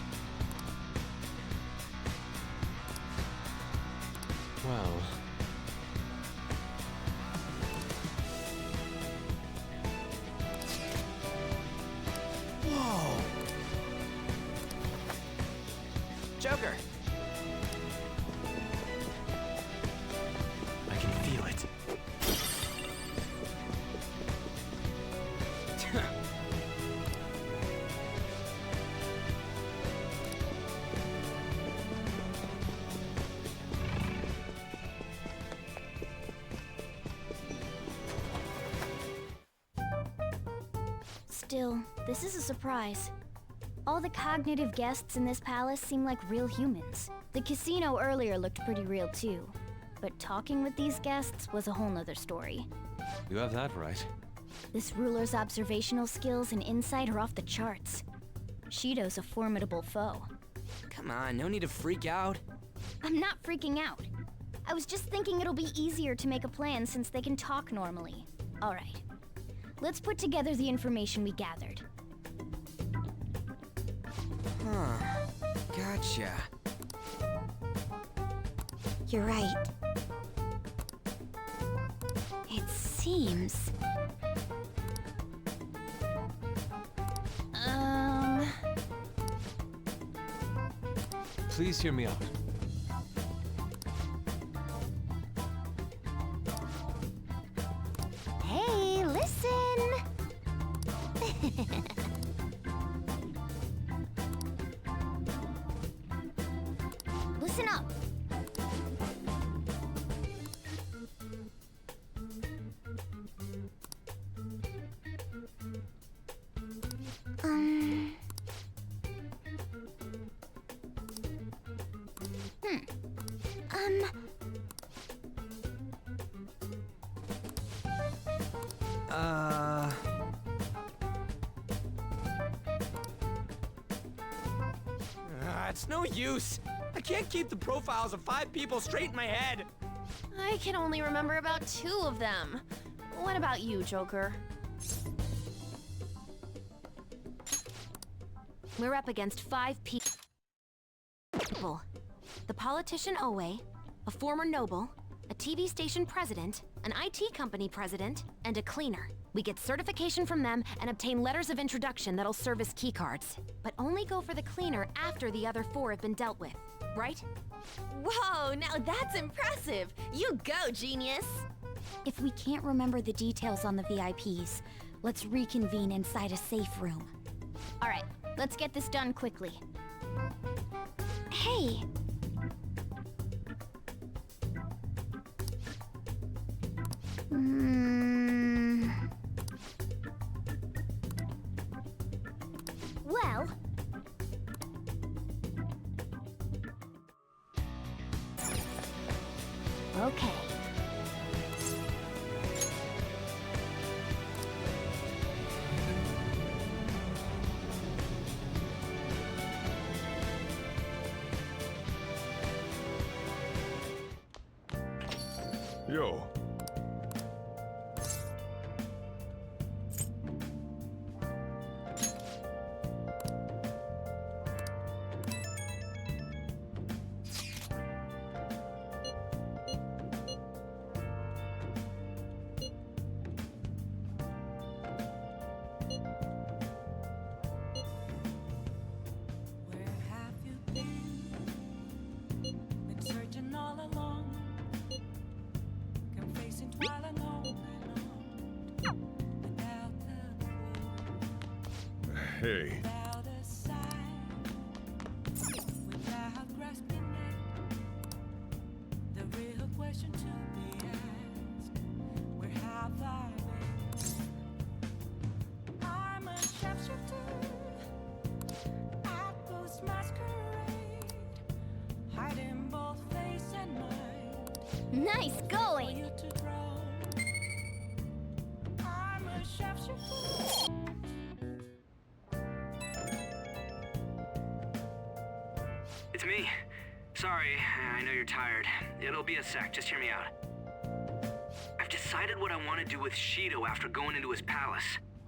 Well... Whoa! Joker! I can feel it. Still, this is a surprise. All the cognitive guests in this palace seem like real humans. The casino earlier looked pretty real too. But talking with these guests was a whole nother story. You have that right. This ruler's observational skills and insight are off the charts. Shido's a formidable foe. Come on, no need to freak out. I'm not freaking out. I was just thinking it'll be easier to make a plan since they can talk normally. All right. Let's put together the information we gathered. Huh. Gotcha. You're right. It seems... Please hear me out. Hey, listen! Listen up! It's no use. I can't keep the profiles of 5 people straight in my head. I can only remember about 2 of them. What about you, Joker? We're up against 5 people. The politician Owe, a former noble, a TV station president, an IT company president, and a cleaner. We get certification from them and obtain letters of introduction that'll serve as keycards. But only go for the cleaner after the other 4 have been dealt with, right? Whoa, now that's impressive! You go, genius! If we can't remember the details on the VIPs, let's reconvene inside a safe room. All right, let's get this done quickly. Hey! Well... Okay. Yo. Hey. Nice going! It's me. Sorry, I know you're tired. It'll be a sec, just hear me out. I've decided what I want to do with Shido after going into his palace.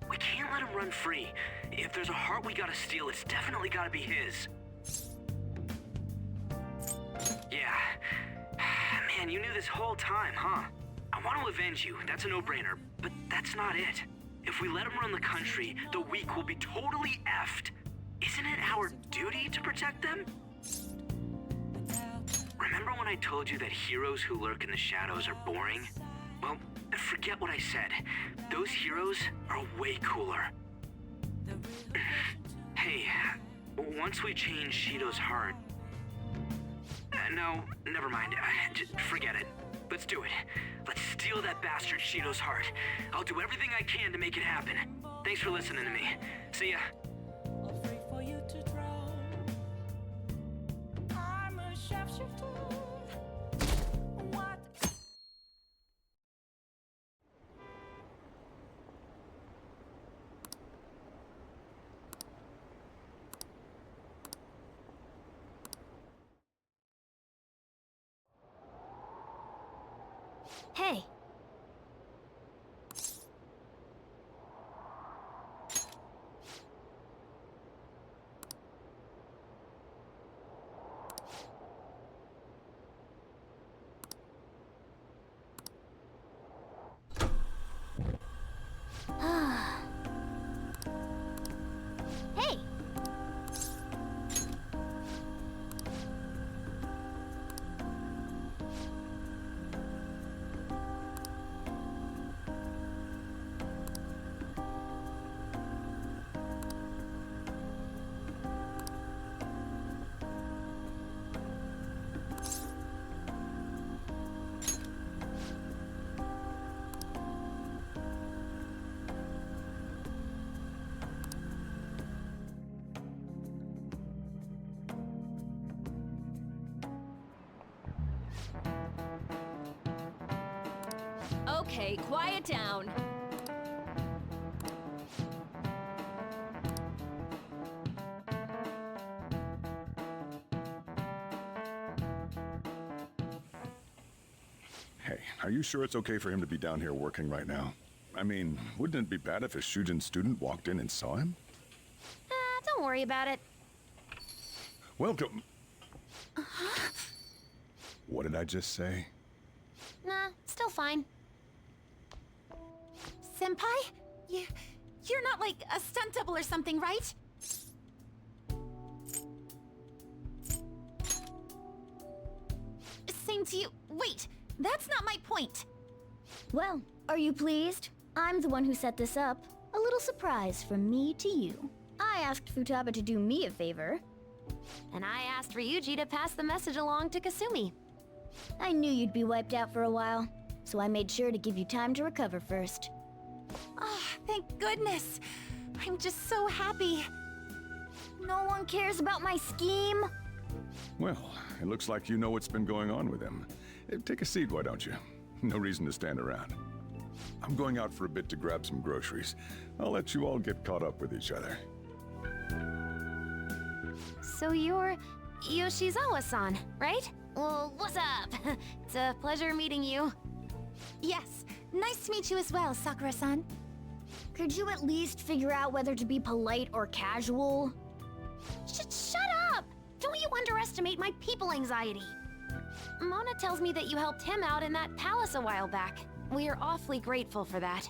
We can't let him run free. If there's a heart we gotta steal, it's definitely gotta be his. Yeah. Man, you knew this whole time, huh? I want to avenge you, that's a no-brainer, but that's not it. If we let him run the country, the weak will be totally effed. Isn't it our duty to protect them? Remember when I told you that heroes who lurk in the shadows are boring? Well, forget what I said. Those heroes are way cooler. Hey, once we change Shido's heart... no, never mind. Forget it. Let's do it. Let's steal that bastard Shido's heart. I'll do everything I can to make it happen. Thanks for listening to me. See ya. Hey. Hey. Okay, quiet down. Hey, are you sure it's okay for him to be down here working right now? I mean, wouldn't it be bad if a Shujin student walked in and saw him? Don't worry about it. Welcome. What did I just say? Nah, still fine. Senpai? You're not like a stunt double or something, right? Same to you. Wait, that's not my point. Well, are you pleased? I'm the one who set this up. A little surprise from me to you. I asked Futaba to do me a favor. And I asked Ryuji to pass the message along to Kasumi. I knew you'd be wiped out for a while, so I made sure to give you time to recover first. Oh, thank goodness. I'm just so happy. No one cares about my scheme? Well, it looks like you know what's been going on with him. Take a seat, why don't you? No reason to stand around. I'm going out for a bit to grab some groceries. I'll let you all get caught up with each other. So you're Yoshizawa-san, right? Well, what's up? It's a pleasure meeting you. Yes, nice to meet you as well, Sakura-san. Could you at least figure out whether to be polite or casual? Shut up! Don't you underestimate my people anxiety. Mona tells me that you helped him out in that palace a while back. We are awfully grateful for that.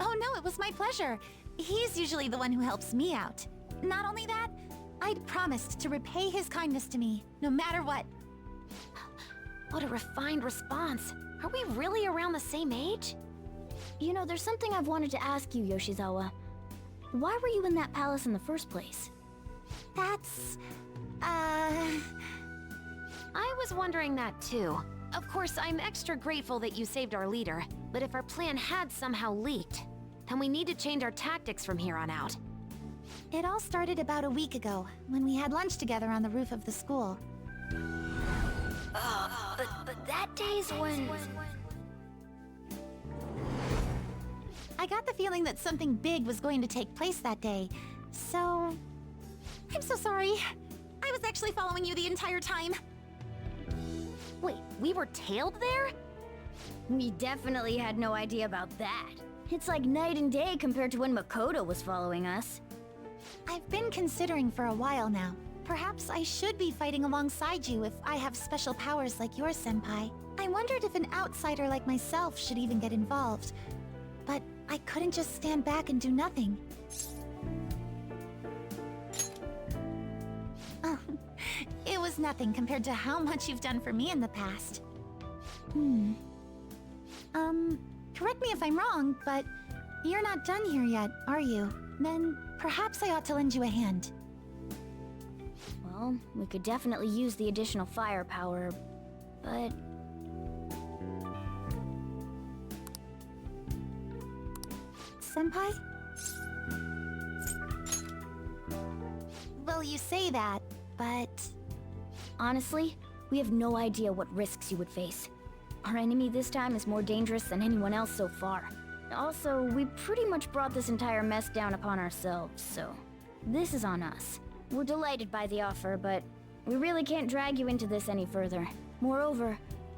Oh no, it was my pleasure. He's usually the one who helps me out. Not only that, I'd promised to repay his kindness to me, no matter what. What a refined response. Are we really around the same age? You know, there's something I've wanted to ask you, Yoshizawa. Why were you in that palace in the first place? That's... I was wondering that too. Of course, I'm extra grateful that you saved our leader, but if our plan had somehow leaked, then we need to change our tactics from here on out. It all started about a week ago, when we had lunch together on the roof of the school. But that day's when... I got the feeling that something big was going to take place that day, so... I'm so sorry. I was actually following you the entire time. Wait, we were tailed there? We definitely had no idea about that. It's like night and day compared to when Makoto was following us. I've been considering for a while now. Perhaps I should be fighting alongside you if I have special powers like yours, Senpai. I wondered if an outsider like myself should even get involved. But I couldn't just stand back and do nothing. Oh, it was nothing compared to how much you've done for me in the past. Correct me if I'm wrong, but you're not done here yet, are you? Then perhaps I ought to lend you a hand. Well, we could definitely use the additional firepower, but... Senpai? Well, you say that, but... Honestly, we have no idea what risks you would face. Our enemy this time is more dangerous than anyone else so far. Also, we pretty much brought this entire mess down upon ourselves, so... This is on us. We're delighted by the offer, but we really can't drag you into this any further. Moreover,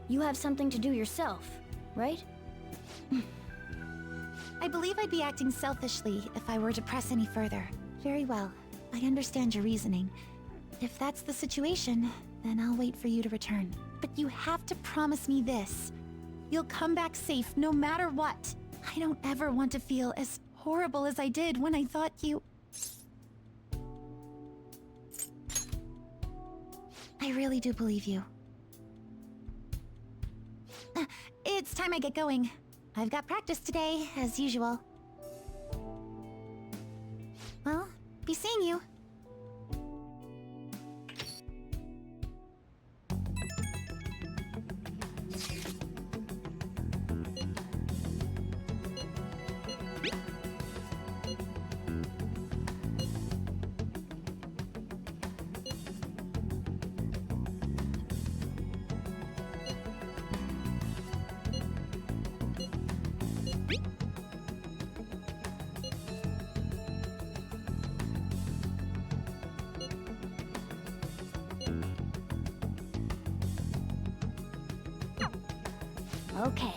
you have something to do yourself, right? I believe I'd be acting selfishly if I were to press any further. Very well. I understand your reasoning. If that's the situation, then I'll wait for you to return. But you have to promise me this. You'll come back safe no matter what. I don't ever want to feel as horrible as I did when I thought you... I really do believe you. It's time I get going. I've got practice today, as usual. Well, be seeing you. Okay.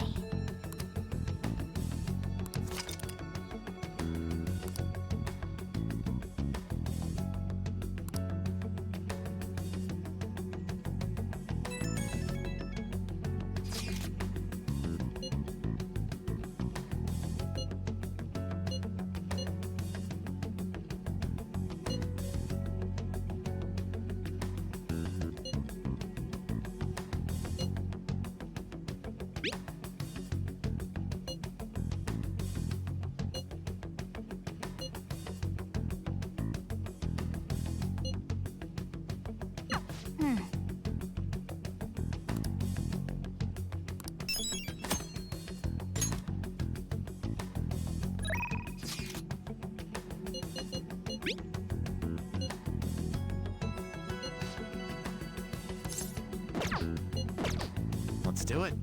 Let's do it.